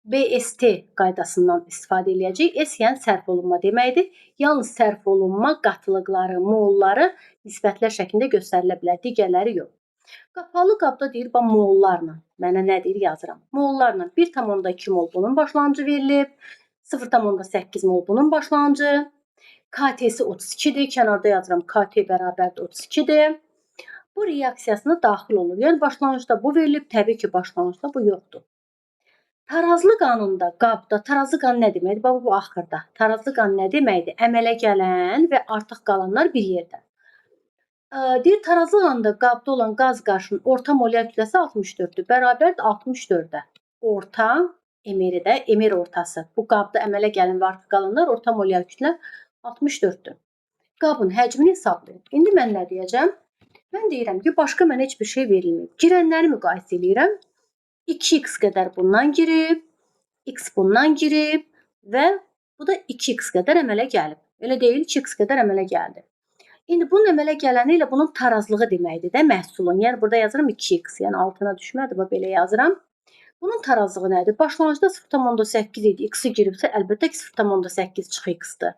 BST qaydasından istifadə edəcəyik. S yəni sərf olunma deməkdir. Yalnız sərf olunma qatılıqları, molları nisbətlər şəklində göstərilə bilər. Digərləri yox. Qapalı qabda deyir, mollarla. Mənə nə deyir, yazıram. Mollarla 1,2 mol bunun başlanğıcı verilib. 0,8 mol bunun başlanğıcı. KT-si 32-dir. Kənarda yazıram. KT bərabərdir 32-dir. Bu reaksiyasına daxil olur. Yəni, başlanğıcda bu verilib. Təbii ki, başlanğıcda bu yoxdur. Tarazlıq anında qabda, tarazlıq anı nə deməkdir? Bax, bu axırda. Tarazlıq anı nə deməkdir? Əmələ gələn və artıq qalanlar bir yerdə. Deyir, tarazlıq anında qabda olan qaz qarışının orta molyar kütləsi 64-dür. Bərabərdir 64-də. Orta, emeri də, emer ortası. Bu qabda əmələ gələn və artıq qalanlar orta molyar kütlə 64-dür. Qabın həcmini hesablayın. İndi mən nə deyəcəm? Mən deyirəm ki, başqa mənə heç bir şey verilməyib. Girənləri müqayisə edirəm. 2x qədər bundan girib, x bundan girib və bu da 2x qədər əmələ gəlib. Elə deyil, 2x qədər əmələ gəldi. İndi bunun əmələ gələni ilə bunun tarazlığı deməkdir də məhsulun. Yəni burada yazıram 2x, yəni altına düşmədi, bax belə yazıram. Bunun tarazlığı nədir? Başlanğıcda 0,8 idi. X-i giribsə, əlbəttə ki 0,8 çıx x-dir.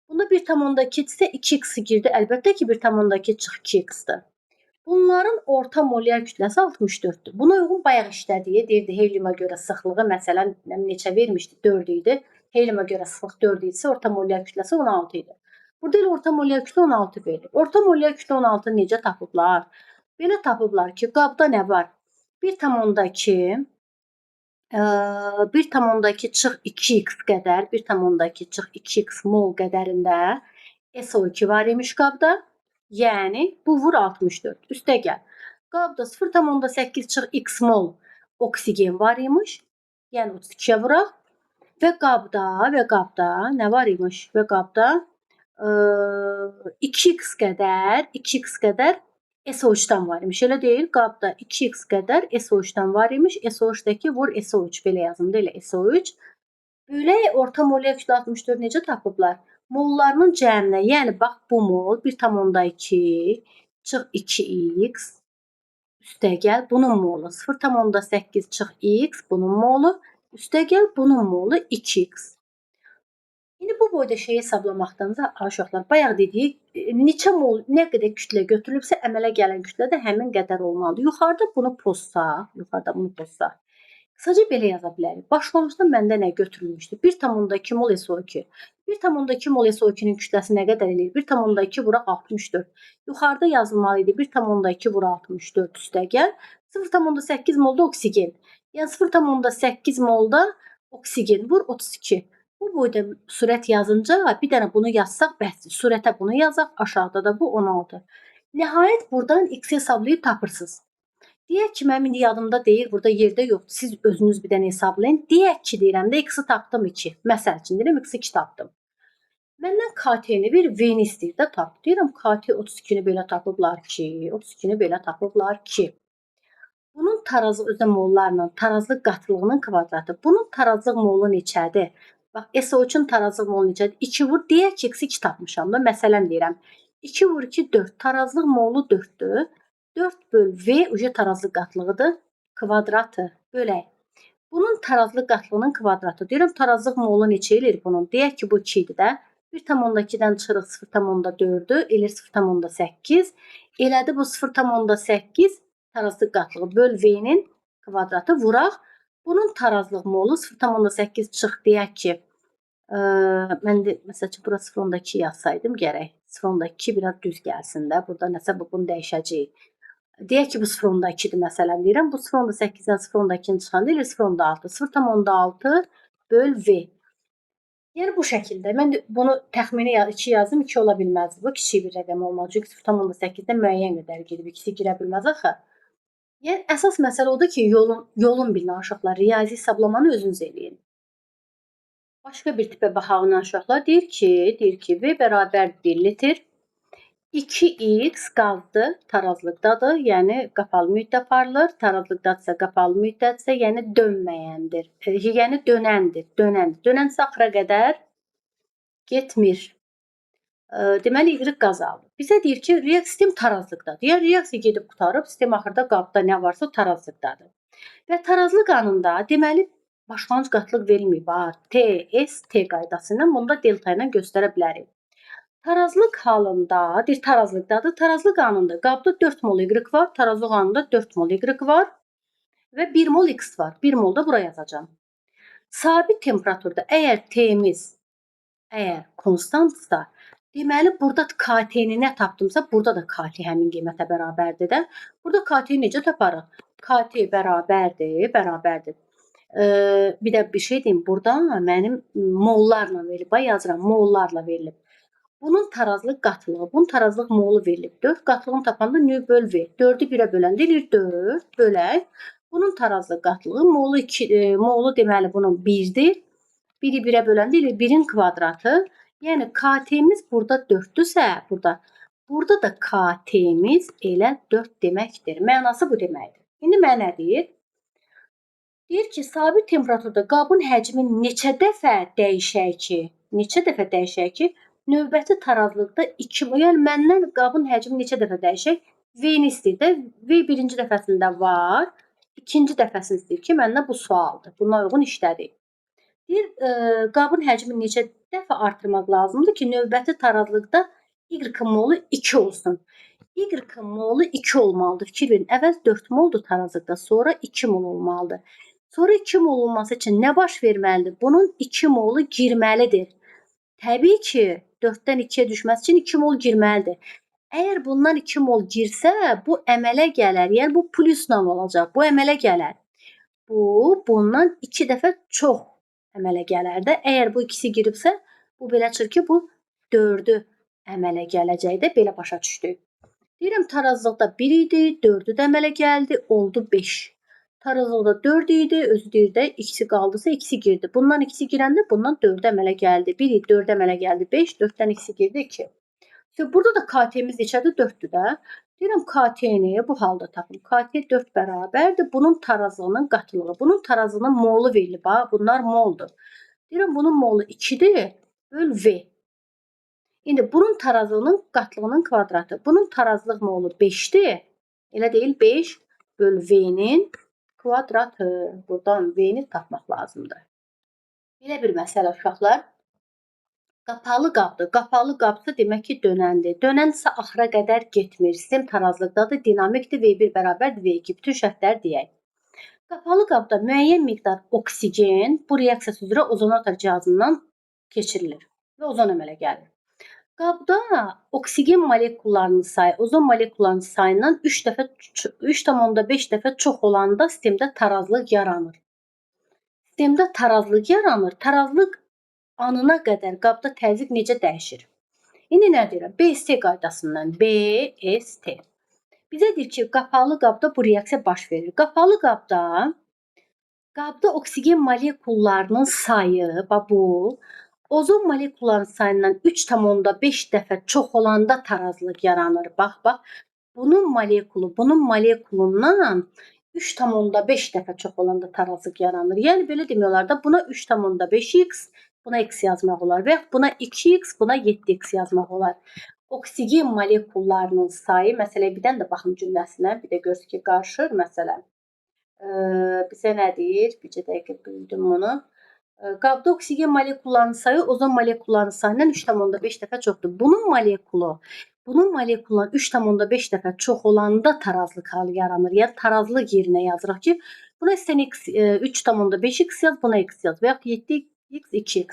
Bunda 1,2 isə 2x-i girdi, əlbəttə ki 1,2 çıx 2x-dir. Bunların orta molyar kütləsi 64-dür. Buna uyğun bayaq işlədiyi, deyirdi heliuma görə sıxlığı məsələn neçə vermişdi? 4 idi. Heliuma görə sıxlıq 4 idisə orta molyar kütləsi 16 idi. Burada elə orta molyar kütlə 16 verilir. Orta molyar kütlə 16 necə tapıblar? Belə tapıblar ki, qabda nə var? 1,2 1,2 çıx 2x qədər, 1,2 çıx 2x mol qədərində SO2 var imiş qabda. Yəni bu vur 64. Üstə gəl. Qabda 0,8 çıx x mol oksigen var imiş. Yəni 32-yə vuraq. Və qabda nə var imiş? Və qabda 2x qədər SO3-dan var imiş. Elə deyil, qabda 2x qədər SO3-dan var imiş. SO3-dəki vur SO3 belə yazım da elə SO3. Bölək orta molyar kütlə 64 necə tapıblar? Mollarının cəminə, yəni bax bu mol 1,2 çıx 2x üstə gəl bunun molu 0,8 çıx x bunun molu üstə gəl bunun molu 2x. İndi bu boyda şeyi hesablamaqdansa uşaqlar bayaq dedik, neçə mol, nə qədər kütlə götürülübsə əmələ gələn kütlə də həmin qədər olmalıdır. Yuxarıda bunu pozsaq, qısaca belə yaza bilərik. Başlanğıcda məndə nə götürülmüşdü? 1,2 mol SO2. 1,2 mol SO2-nin kütləsi nə qədər eləyir? 1,2 vuraq 64. Yuxarıda yazılmalı idi 1,2 vur 64 üstə gəl. 0,8 molda oksigen. Yəni 0,8 molda oksigen vur 32. Bu boyda sürət yazınca bir dənə bunu yazsaq bəsdir. Sürətə bunu yazaq, aşağıda da bu 16. Nəhayət buradan x hesablayıb tapırsınız. Deyək ki, mənim indi yadımda deyil, burada yerdə yoxdur. Siz özünüz bir dənə hesablayın. Deyək ki, deyirəm də x-i tapdım 2. Məsəl üçün deyirəm x-i 2 tapdım. Məndən KT-ni bir V-ni istəyir də tap. Deyirəm KT 32-ni belə tapıblar ki, 32-ni belə tapıblar ki. Bunun tarazlıq özə mollarla, tarazlıq qatılığının kvadratı. Bunun tarazlıq molu neçədir? Bax, SO3-ün tarazlıq molu neçədir? 2 vur, deyək ki, x-i 2 tapmışam da, məsələn deyirəm. 2 vur 2, 4. Tarazlıq molu 4-dür. 4 böl V uca tarazlıq qatlığıdır. Kvadratı bölək. Bunun tarazlıq qatlığının kvadratı. Deyirəm, tarazlıq molu neçə eləyir bunun? Deyək ki, bu 2 idi də. 1,2-dən çıxırıq 0,4-ü, eləyir 0,8. Elədi bu 0,8 tarazlıq qatlığı böl V-nin kvadratı vuraq. Bunun tarazlıq molu 0,8 çıx deyək ki, mən də məsəl üçün bura 0,2 yazsaydım gərək. 0,2 biraz düz gəlsin də. Burada nəsə bunu dəyişəcəyik. Deyək ki, bu 0,2-dir məsələn deyirəm. Bu 0,8-dən 0,2-ni çıxanda elə 0,6. 0,6 böl V. Yəni bu şəkildə. Mən bunu təxmini 2 yazdım, 2 ola bilməz. Bu kiçik bir rəqəm olmalı. Çünki 0,8-dən müəyyən qədər gedib. İkisi girə bilməz axı. Yəni əsas məsələ odur ki, yolun bilin uşaqlar. Riyazi hesablamanı özünüz eləyin. Başqa bir tipə baxaq uşaqlar. Deyir ki, V bərabər 1 litr. 2x qazdır, tarazlıqdadır, yəni qapalı mühitdə aparılır. Tarazlıqdadırsa, qapalı mühitdədirsə, yəni dönməyəndir. Yəni dönəndir. Dönənsə axıra qədər getmir. Deməli, y qaz aldı. Bizə deyir ki, sistem tarazlıqdadır. Yəni, reaksiya gedib qutarıb, sistem axırda qabda nə varsa o tarazlıqdadır. Və tarazlıq qanunda deməli, başlanğıc qatlıq verilməyib. T, S, T qaydası ilə bunu da delta ilə göstərə bilərik. Tarazlıq halında, deyir tarazlıqdadır. Tarazlıq qanunda qabda 4 mol Y var, tarazlıq qanunda 4 mol Y var və 1 mol X var. 1 mol da bura yazacağam. Sabit temperaturda əgər T-miz konstantsa, deməli burada KT-ni nə tapdımsa, burada da KT həmin qiymətə bərabərdir də. Burada KT-ni necə taparıq? KT bərabərdir. Bir də bir şey deyim, burada mənim mollarla verilib. Yazıram, mollarla verilib. Bunun tarazlıq qatılığı, bunun tarazlıq molu verilib. 4 qatılığını tapanda növ böl V. 4-ü 1-ə böləndə eləyir 4 bölək. Bunun tarazlıq qatılığı molu deməli bunun 1-dir. 1-i 1-ə böləndə eləyir 1-in kvadratı. Yəni KT-miz burada 4-dürsə, burada da KT-miz elə 4 deməkdir. Mənası bu deməkdir. İndi mənə nə deyir? Deyir ki, sabit temperaturda qabın həcmi neçə dəfə dəyişək ki, Növbəti tarazlıqda 2 mol, yəni məndən qabın həcmi neçə dəfə dəyişək? V-ni istəyir də. V birinci dəfəsində var. İkinci dəfəsində istəyir ki, məndən bu sualdır. Buna uyğun işlədik. Deyir, qabın həcmini neçə dəfə artırmaq lazımdır ki, növbəti tarazlıqda Y molu 2 olsun. Y molu 2 olmalıdır. Fikir verin, əvvəl 4 moldur tarazlıqda, sonra 2 mol olmalıdır. Sonra 2 mol olması üçün nə baş verməlidir? Bunun 2 molu girməlidir. Təbii ki, 4-dən 2-yə düşməsi üçün 2 mol girməlidir. Əgər bundan 2 mol girsə, bu əmələ gələr. Yəni bu plusla olacaq. Bu əmələ gələr. Bu bundan 2 dəfə çox əmələ gələr də. Əgər bu ikisi giribsə, bu belə çıxır ki, bu 4-ü əmələ gələcək də. Belə başa düşdük. Deyirəm tarazlıqda 1 idi, 4-ü də əmələ gəldi, oldu 5. Tarazlıqda 4 idi, özü deyir də ikisi qaldısa ikisi girdi. Bundan ikisi girəndə bundan 4 əmələ gəldi. 1 idi, 4 əmələ gəldi 5, 4-dən ikisi girdi 2. Burada da KT-miz neçədir? 4-dür də. Deyirəm KT-ni bu halda tapın. KT 4 bərabərdir bunun tarazlığının qatılığı. Bunun tarazlığının molu verilib. Bunlar moldur. Deyirəm bunun molu 2-dir, böl V. İndi bunun tarazlığının qatlığının kvadratı. Bunun tarazlıq molu 5-dir. Elə deyil, 5 böl V-nin kvadratı. Buradan V-ni tapmaq lazımdır. Belə bir məsələ uşaqlar. Qapalı qabdır. Qapalı qabsa demək ki, dönəndir. Dönən isə axıra qədər getmir. Sistem tarazlıqdadır, dinamikdir, V1 bərabərdir V2. Bütün şərtlər deyək. Qapalı qabda müəyyən miqdar oksigen bu reaksiyası üzrə ozonator cihazından keçirilir və ozon əmələ gəlir. Qabda oksigen molekullarının sayı ozon molekullarının sayından 3,5 dəfə çox olanda sistemdə tarazlıq yaranır. Sistemdə tarazlıq yaranır. Tarazlıq anına qədər qabda təzyiq necə dəyişir? İndi nə deyirəm? BST qaydasından. BST. Bizə deyir ki, qapalı qabda bu reaksiya baş verir. Qapalı qabda oksigen molekullarının sayı, bu ozon molekullarının sayından 3,5 dəfə çox olanda tarazlıq yaranır. Bax. Bunun molekulundan 3,5 dəfə çox olanda tarazlıq yaranır. Yəni belə demək olar da buna 3,5x, buna x yazmaq olar və yaxud buna 2x, buna 7x yazmaq olar. Oksigen molekullarının sayı, məsələyə bir dənə də baxım cümləsinə, bir də görsün ki, qarışır məsələn. Bizə nə deyir? Bircə dəqiqə böldüm bunu. Qabda oksigen molekullarının sayı ozon molekullarının sayından 3,5 dəfə çoxdur. Bunun molekulundan 3,5 dəfə çox olanda tarazlıq halı yaranır. Yəni tarazlıq yerinə yazırıq ki, buna sən 3,5x yaz, buna x yaz və yaxud 7x, 2x.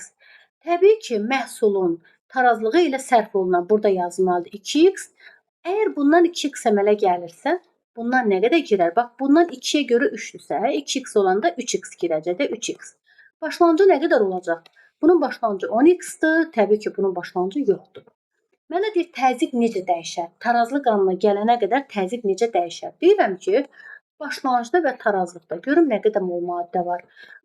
Təbii ki, məhsulun tarazlığı ilə sərf olunan burada yazılmalıdır 2x. Əgər bundan 2x əmələ gəlirsə, bundan nə qədər girər? Bax, bundan 2-yə görə 3-dürsə, 2x olanda 3x girəcək də 3x. Başlanğıcı nə qədər olacaq? Bunun başlanğıcı 10x-dir. Təbii ki, bunun başlanğıcı yoxdur. Mənə deyir, təzyiq necə dəyişər? Tarazlıq anına gələnə qədər təzyiq necə dəyişər? Deyirəm ki, başlanğıcda və tarazlıqda görüm nə qədər mol maddə var.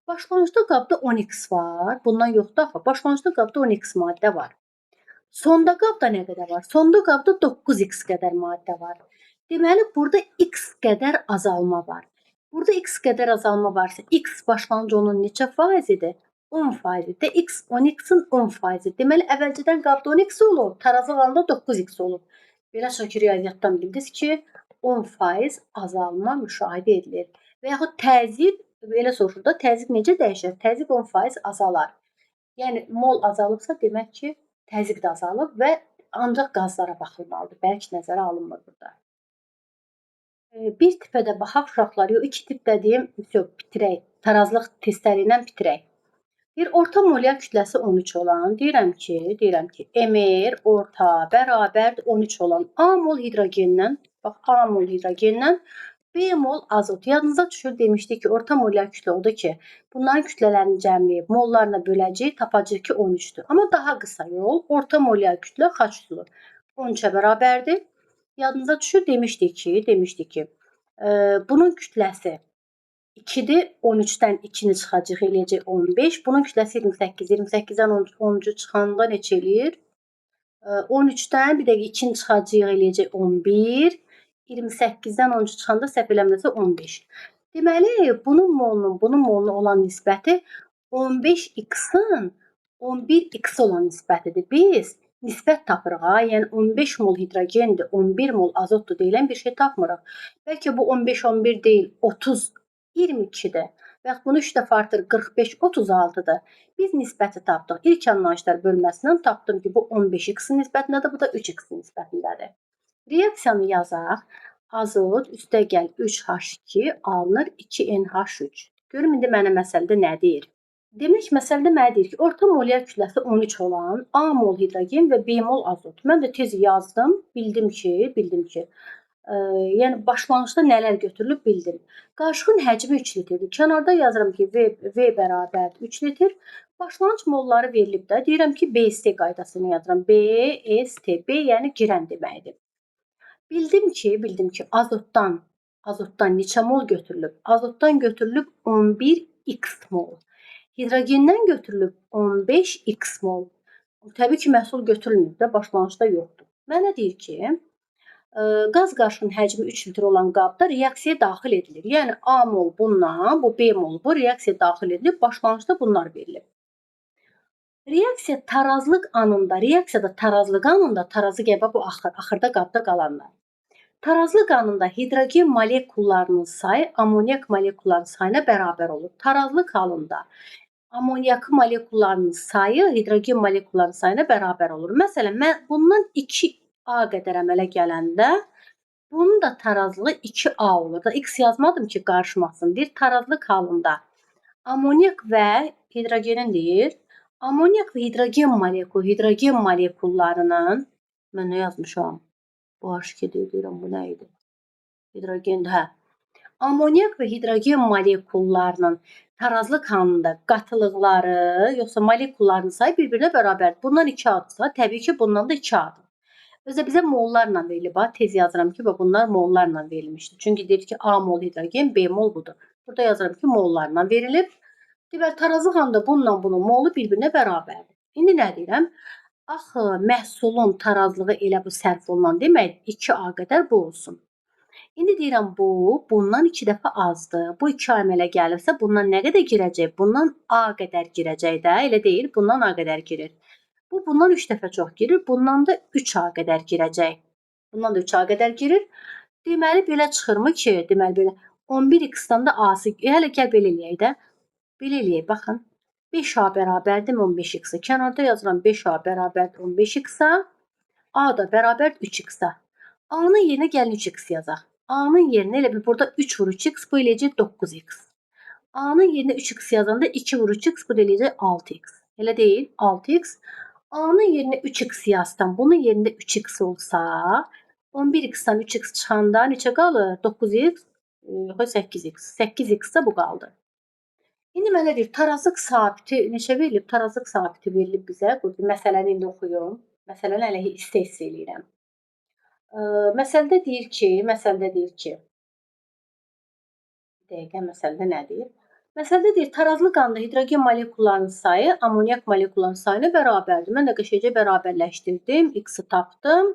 Başlanğıcda qabda 10x var. Bundan yoxdur axı. Başlanğıcda qabda 10x maddə var. Sonda qabda nə qədər var? Sonda qabda 9x qədər maddə var. Deməli, burada x qədər azalma var. Burada x qədər azalma varsa, x başlanğıc onun neçə faizidir? 10%. X 10x-in 10%. Deməli, əvvəlcədən qabda 10x olub, tarazlıq anında 9x olub. Belə şəkil riyaziyyatdan bildiniz ki, 10% azalma müşahidə edilir. Və yaxud təzyiq, belə soruşur da, təzyiq necə dəyişir? Təzyiq 10% azalar. Yəni, mol azalıbsa, demək ki, təzyiq də azalıb və ancaq qazlara baxılmalıdır. Bərk nəzərə alınmır burada. Bir tipə də baxaq uşaqlar, yox, 2 tip dediyim, bitirək, tarazlıq testləri ilə bitirək. Bir orta molyar kütləsi 13 olan, deyirəm ki, Mr orta bərabər 13 olan A mol hidrogendən, bax, A mol hidrogendən B mol azot. Yadınıza düşür, demişdik ki, orta molyar kütlə odur ki, bunların kütlələrini cəmləyib mollarla böləcəyik, tapacağıq ki, 13-dür. Amma daha qısa yol, orta molyar kütlə H üstü 13-ə bərabərdir. Yadınıza düşür, demişdik ki, bunun kütləsi 2-dir, 13-dən 2-ni çıxacaq, eləyəcək 15. Bunun kütləsi 28, 28-dən 13-ü çıxanda neçə eləyir? 13-dən bir dəqiqə 2-ni çıxacaq, eləyəcək 11. 28-dən 13-ü çıxanda səhv eləmirəmsə 15. Deməli, bunun moluna olan nisbəti 15x-in 11x olan nisbətidir. Biz nisbət tapırıq ha. Yəni 15 mol hidrogendir, 11 mol azotdur deyilən bir şey tapmırıq. Bəlkə bu 15-11 deyil, 30-22-dir. Və yaxud bunu 3 dəfə artır 45-36-dır. Biz nisbəti tapdıq. İlk anlayışlar bölməsindən tapdım ki, bu 15x-in nisbətindədir, bu da 3x-in nisbətindədir. Reaksiyanı yazaq. Azot üstəgəl 3H2 alınır 2NH3. Görün indi mənə məsələdə nə deyir? Demək, məsələdə mənə deyir ki, orta molyar kütləsi 13 olan A mol hidrogen və B mol azot. Mən də tez yazdım, bildim ki, yəni başlanğıcda nələr götürülüb bildim. Qarışığın həcmi 3 litrdir. Kənarda yazıram ki, V bərabər 3 litr. Başlanğıc molları verilib də. Deyirəm ki, BST qaydasını yazıram. BST, B yəni girən deməkdir. Bildim ki, azotdan neçə mol götürülüb? Azotdan götürülüb 11x mol. Hidrogendən götürülüb 15x mol. Təbii ki, məhsul götürülmür də, başlanğıcda yoxdur. Mənə deyir ki, qaz qarışığının həcmi 3 litr olan qabda reaksiyaya daxil edilir. Yəni A mol bundan, bu B mol bu reaksiyaya daxil edilib, başlanğıcda bunlar verilib. Reaksiyada tarazlıq anında, tarazı qəbə bu axırda qabda qalanlar. Tarazlıq anında hidrogen molekullarının sayı amonyak molekullarının sayına bərabər olur. Tarazlıq halında amonyak molekullarının sayı hidrogen molekullarının sayına bərabər olur. Məsələn, mən bundan 2A qədər əmələ gələndə bunun da tarazlığı 2A olur. Da X yazmadım ki, qarışmasın. Deyir, tarazlıq halında amonyak və hidrogenin deyir. Amonyak və hidrogen molekullarının mən nə yazmışam? Bu H2 deyirəm, bu nə idi? Hidrogen, hə. Amonyak və hidrogen molekullarının tarazlıq halında qatılıqları, yoxsa molekullarının sayı bir-birinə bərabərdir. Bundan 2A-dırsa, təbii ki, bundan da 2A-dır. Özə bizə mollarla verilib. Tez yazıram ki, bunlar mollarla verilmişdir. Çünki deyir ki, A mol hidrogen, B mol budur. Burada yazıram ki, mollarla verilib. Deməli, tarazlıq halında bununla bunun molu bir-birinə bərabərdir. İndi nə deyirəm? Axı, məhsulun tarazlığı elə bu sərf olunan demək 2A qədər bu olsun. İndi deyirəm bundan 2 dəfə azdır. Bu 2 əmələ gəlirsə, bundan nə qədər girəcək? Bundan A qədər girəcək də, elə deyil? Bundan A qədər girir. Bundan 3 dəfə çox girir. Bundan da 3A qədər girəcək. Bundan da 3A qədər girir. Deməli, belə çıxırmı ki, deməli belə 11x-dan da A-sı, hələ gəl belə eləyək də. Belə eləyək, baxın. 5A bərabərdir 15x-ə. Kənarda yazıram 5A bərabərdir 15x-ə. A da bərabərdir 3x-ə. A-nın yerinə gəlin 3x yazaq. A-nın yerinə elə bir burada 3 vur 3x, bu eləyəcək 9x. A-nın yerinə 3x yazanda 2 vur 3x, bu da eləyəcək 6x. Elə deyil, 6x. A-nın yerinə 3x yazsam, bunun yerində 3x olsa, 11x-dan 3x çıxanda neçə qalır? 9x, 8x. 8x-də bu qaldı. İndi mənə deyir, tarazlıq sabiti neçə verilib? Tarazlıq sabiti verilib bizə. Məsələni indi oxuyum. Məsələni hələ hiss eləyirəm. Məsələdə deyir ki, dəqiqə məsələdə nə deyir? Məsələdə deyir, tarazlıq anında hidrogen molekullarının sayı amonyak molekullarının sayına bərabərdir. Mən də qəşəngcə bərabərləşdirdim, x-i tapdım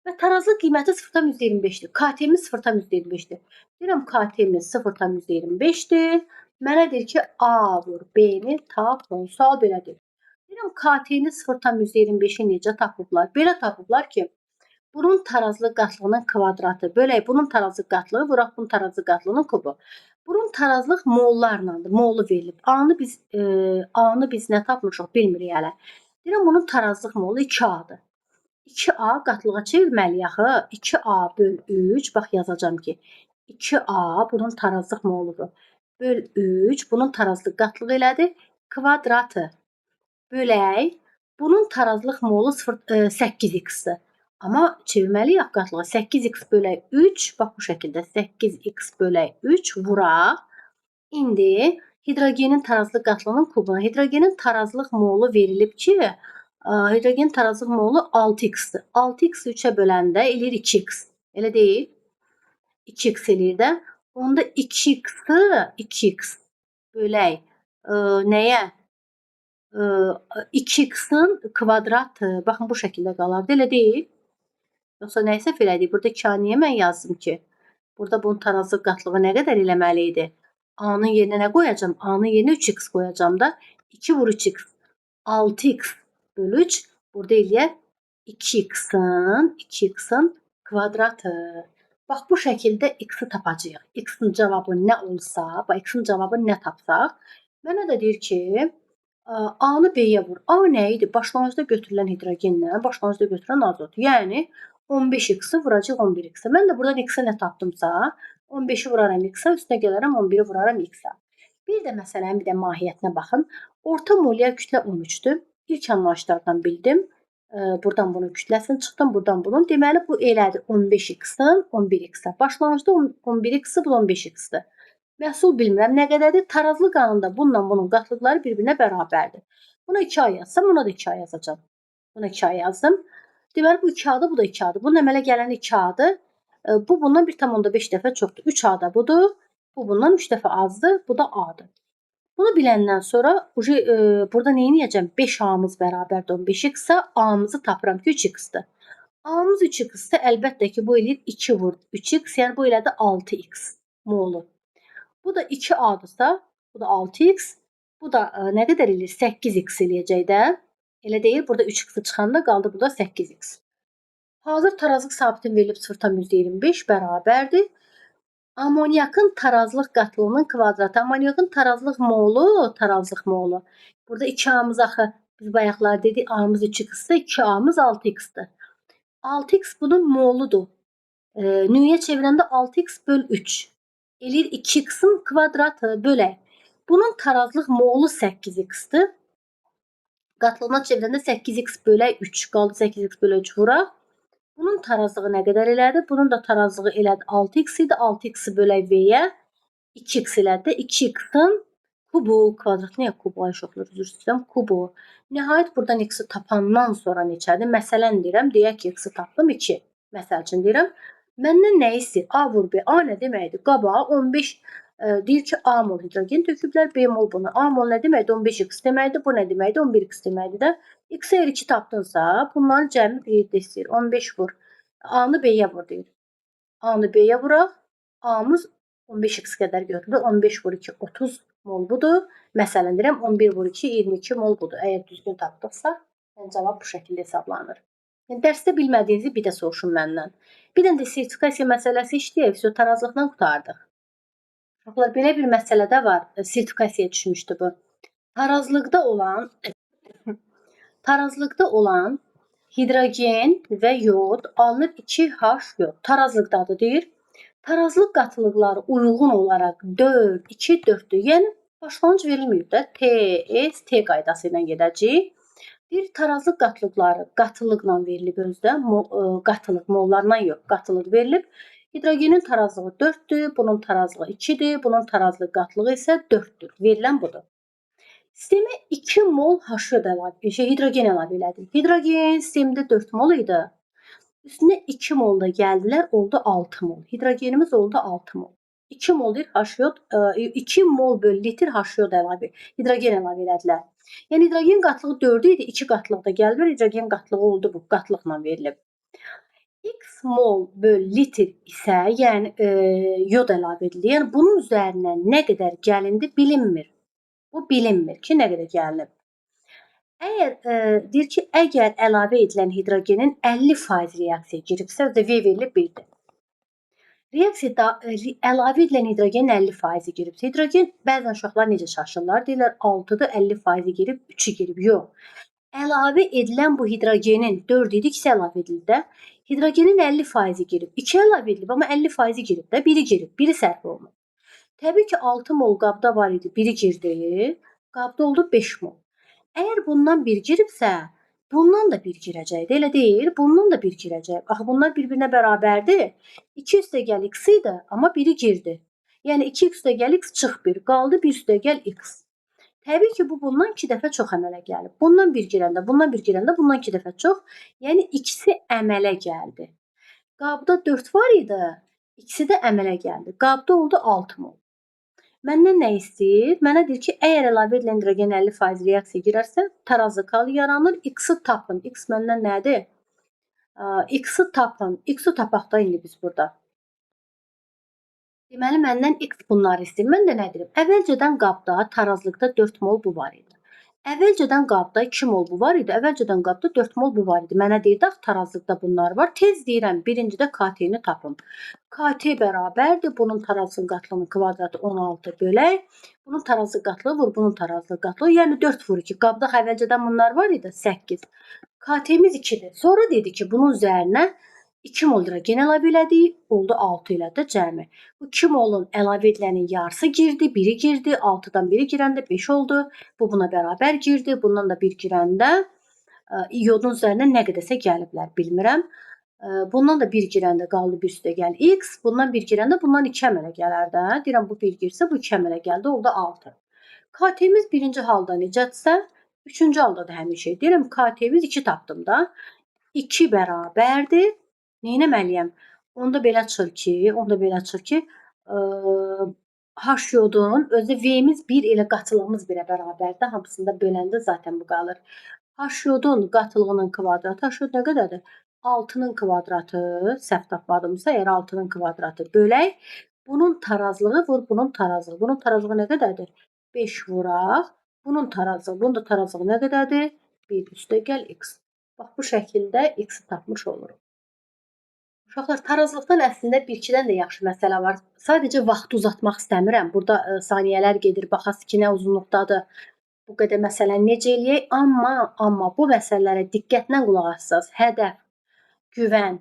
və tarazlıq qiyməti 0,25-dir. KT-miz 0,25-dir. Deyirəm, KT-miz 0,25-dir. Mənə deyir ki, A vur B-ni tapın. Sual belədir. Deyirəm, KT-ni 0,25-i necə tapıblar? Belə tapıblar ki, bunun tarazlıq qatlığının kvadratı bölək bunun tarazlıq qatlığı vuraq bunun tarazlıq qatlığının kubu. Bunun tarazlıq mollarlandır. Molu verilib. A-nı biz nə tapmışıq bilmirik hələ. Deyirəm bunun tarazlıq molu 2A-dır. 2A qatlığa çevirməliyik axı. 2A böl 3. Bax yazacağam ki 2A bunun tarazlıq moludur. Böl 3 bunun tarazlıq qatlığı elədir. Kvadratı bölək bunun tarazlıq molu 8x-dir. Amma çevirməliyik qatlığa. 8x bölək 3, bax bu şəkildə 8x bölək 3 vuraq. İndi hidrogenin tarazlıq qatlığının kubuna. Hidrogenin tarazlıq molu verilib ki, hidrogenin tarazlıq molu 6x-dir. 6x 3-ə böləndə eləyir 2x. Elə deyil? 2x eləyir də. Onda 2x-i 2x bölək nəyə? 2x-in kvadratı. Baxın bu şəkildə qalardı. Elə deyil? Yoxsa nə isə elədik. Burada 2A niyə mən yazdım ki? Burada bunun tarazlıq qatlığı nə qədər eləməli idi? A-nın yerinə nə qoyacam? A-nın yerinə 3x qoyacam da. 2 vur 3x. 6x bölü 3. Burada eləyər 2x-ın kvadratı. Bax, bu şəkildə x-i tapacağıq. X-in cavabı nə olsa, bax, x-in cavabı nə tapsaq, mənə də deyir ki, A-nı B-yə vur. A nə idi? Başlanğıcda götürülən hidrogenlə başlanğıcda götürülən azot. Yəni, 15x-i vuracaq 11x-ə. Mən də buradan x-ə nə tapdımsa, 15-i vuraram x-ə, üstünə gələrəm 11-i vuraram x-ə. Bir də məsələnin bir də mahiyyətinə baxın. Orta molyar kütlə 13-dür. İlk anlayışlardan bildim. Buradan bunun kütləsini çıxdım, buradan bunun. Deməli, bu elədir 15x-dən 11x-ə. Başlanğıcda 11x-i, bu 15x-dir. Məhsul bilmirəm nə qədərdir. Tarazlı qanunda bununla bunun qatlıqları bir-birinə bərabərdir. Buna 2A yazsam, buna da 2A yazacağam. Buna 2A yazdım. Deməli, bu 2A-dır, bu da 2A-dır. Bunun əmələ gələn 2A-dır. Bu bundan 1,5 dəfə çoxdur. 3A da budur. Bu bundan 3 dəfə azdır. Bu da A-dır. Bunu biləndən sonra burada nə edəcəm? 5A-mız bərabərdir 15x-ə. A-mızı tapıram ki, 3x-dir. A-mız 3x-dir. Əlbəttə ki, bu eləyir 2 vur 3x, yəni bu elədir 6x molu. Bu da 2A-dırsa, bu da 6x. Bu da nə qədər eləyir? 8x eləyəcək də. Elə deyil, burada 3x çıxanda qaldı burada 8x. Hazır tarazlıq sabitin verilib 0,25 bərabərdir. Amoniakın tarazlıq qatılığının kvadratı. Amoniakın tarazlıq molu. Burada 2A-mız axı biz bayaqlar dedik, A-mız 3x-dir, 2A-mız 6x-dir. 6x bunun moludur. Nüyə çevirəndə 6x böl 3. Eləyir 2x-in kvadratı bölək. Bunun tarazlıq molu 8x-dir. Qatlığına çevirəndə 8x bölək 3. Qaldı 8x bölək 3 vuraq. Bunun tarazlığı nə qədər elədi? Bunun da tarazlığı elədi 6x idi. 6x-i bölək v-yə 2x elədi. 2x-in kubu, kvadrat niyə kubu ayşoqlar, üzr istəyirəm, kubu. Nəhayət buradan x-i tapandan sonra neçədir? Məsələn deyirəm, deyək ki, x-i tapdım 2. Məsəl üçün deyirəm. Məndən nə istəyir? A vur B. A nə deməkdir? Qabağa 15 deyir ki, A mol hidrogen töküblər, B mol bunu. A mol nə deməkdir? 15x deməkdir. Bu nə deməkdir? 11x deməkdir də. X-ə 2 tapdınsa, bunların cəmi 1 istəyir. 15 vur. A-nı B-yə vur deyir. A-nı B-yə vuraq. A-mız 15x qədər götürülür. 15 vur 2, 30 mol budur. Məsələn deyirəm, 11 vur 2, 22 mol budur. Əgər düzgün tapdıqsa, cavab bu şəkildə hesablanır. Yəni, dərsdə bilmədiyinizi bir də soruşun məndən. Bir də sertifikasiya məsələsi işləyək, tarazlıqdan qurtardıq. Uşaqlar, belə bir məsələdə var, sertifikasiyaya düşmüşdü bu. Tarazlıqda olan hidrogen və yod alınır 2H yod. Tarazlıqdadır deyir. Tarazlıq qatılıqları uyğun olaraq 4, 2, 4-dür. Yəni, başlanğıc verilməyib də. T qaydası ilə gedəcəyik. Bir tarazlıq qatılıqları qatılıqla verilib özdə. Qatılıq mollarla yox, qatılıq verilib. Hidrogenin tarazlığı 4-dür, bunun tarazlığı 2-dir, bunun tarazlıq qatılığı isə 4-dür. Verilən budur. Sistemə 2 mol hidrogen əlavə elədik. Hidrogen sistemdə 4 mol idi. Üstünə 2 mol da gəldilər, oldu 6 mol. Hidrogenimiz oldu 6 mol. 2 mol 2 mol böl litr H-yod hidrogen əlavə elədilər. Yəni hidrogen qatlığı 4 idi, 2 qatlığı da gəlmir, hidrogen qatlığı oldu bu, qatlıqla verilib. X mol böl litr isə, yəni yod əlavə edilir. Yəni bunun üzərinə nə qədər gəlindi bilinmir. Bu bilinmir ki, nə qədər gəlinib. Deyir ki, əgər əlavə edilən hidrogenin 50% reaksiyaya giribsə, V verilib 1-dir. Reaksiyada əlavə edilən hidrogenin 50% giribsə, hidrogen bəzən uşaqlar necə şaşırırlar, deyirlər 6-dır, 50% girib, 3-ü girib. Yox. Əlavə edilən bu hidrogenin 4 idi, 2 əlavə edildi də. Hidrogenin 50% girib, 2 əlavə edilib, amma 50% girib də, 1-i girib, 1-i sərf olunub. Təbii ki, 6 mol qabda var idi, 1-i girdi, qabda oldu 5 mol. Əgər bundan 1 giribsə, bundan da 1 girəcək. Elə deyil, bundan da 1 girəcək. Axı bunlar bir-birinə bərabərdir. 2 üstəgəl x idi, amma 1-i girdi. Yəni 2x üstəgəl x çıx 1, qaldı 1 üstəgəl x. Təbii ki, bu bundan 2 dəfə çox əmələ gəlib. Bundan 1 girəndə, bundan 1 girəndə, bundan 2 dəfə çox. Yəni ikisi əmələ gəldi. Qabda 4 var idi, ikisi də əmələ gəldi. Qabda oldu 6 mol. Məndən nə istəyir? Mənə deyir ki, əgər əlavə edilən hidrogen 50% reaksiyaya girərsə, tarazı kal yaranır. X-i tapın. X məndən nədir? X-i tapın. X-i tapaq da indi biz burada. Deməli, məndən X bunları istəyir. Mən də nə deyirəm? Əvvəlcədən qabda, tarazlıqda 4 mol bu var idi. Əvvəlcədən qabda 2 mol bu var idi, əvvəlcədən qabda 4 mol bu var idi. Mənə deyirdi axı tarazlıqda bunlar var. Tez deyirəm, birincidə KT-ni tapım. KT bərabərdir, bunun tarazlıq qatlığının kvadratı 16 bölək. Bunun tarazlıq qatlığı vur, bunun tarazlıq qatlığı, yəni 4 vur 2. Qabda əvvəlcədən bunlar var idi, 8. KT-miz 2-dir. Sonra dedi ki, bunun üzərinə 2 mol hidrogen əlavə elədik, oldu 6 elədi cəmi. Bu 2 molun əlavə edilənin yarısı girdi, biri girdi, 6-dan biri girəndə 5 oldu. Bu buna bərabər girdi, bundan da 1 girəndə iyodun üzərinə nə qədərsə gəliblər, bilmirəm. Bundan da 1 girəndə qaldı, bir üstə gəl x, bundan 1 girəndə bundan 2 əmələ gələr də. Deyirəm bu 1 girsə bu 2 əmələ gəldi, oldu 6. KT-miz birinci halda necədirsə, üçüncü halda da həmin şey. Deyirəm KT-miz 2 tapdım da. 2 bərabərdir. Neynəməliyəm? Onda belə çıxır ki, H yodun özü V-miz 1 ilə qatılığımız 1-ə bərabərdir. Hamısında böləndə zaten bu qalır. H yodun qatılığının kvadratı, H yod nə qədərdir? 6-nın kvadratı, səhv tapmadımsa, əgər 6-nın kvadratı bölək. Bunun tarazlığı vur, bunun tarazlığı. Bunun tarazlığı nə qədərdir? 5 vuraq. Bunun tarazlığı, bunun da tarazlığı nə qədərdir? 1 üstə gəl x. Bax, bu şəkildə x-i tapmış oluruq. Uşaqlar, tarazlıqdan əslində 1-2-dən də yaxşı məsələ var. Sadəcə vaxtı uzatmaq istəmirəm. Burada saniyələr gedir, baxası ki, nə uzunluqdadır. Bu qədər məsələni necə eləyək? Amma bu məsələlərə diqqətlə qulaq assaz. Hədəf, güvən,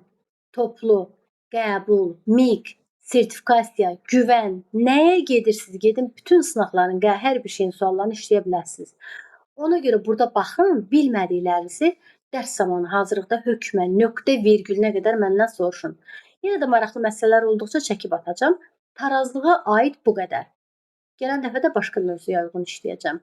toplu, qəbul, miq, sertifikasiya, güvən, nəyə gedirsiniz, gedin bütün sınaqların, hər bir şeyin suallarını işləyə bilərsiniz. Ona görə burada baxın, bilmədiklərinizi dərs zamanı hazırlıqda hökmən, nöqtə, virgülünə qədər məndən soruşun. Yenə də maraqlı məsələlər olduqca çəkib atacağam. Tarazlığa aid bu qədər. Gələn dəfə də başqa mövzuya uyğun işləyəcəm.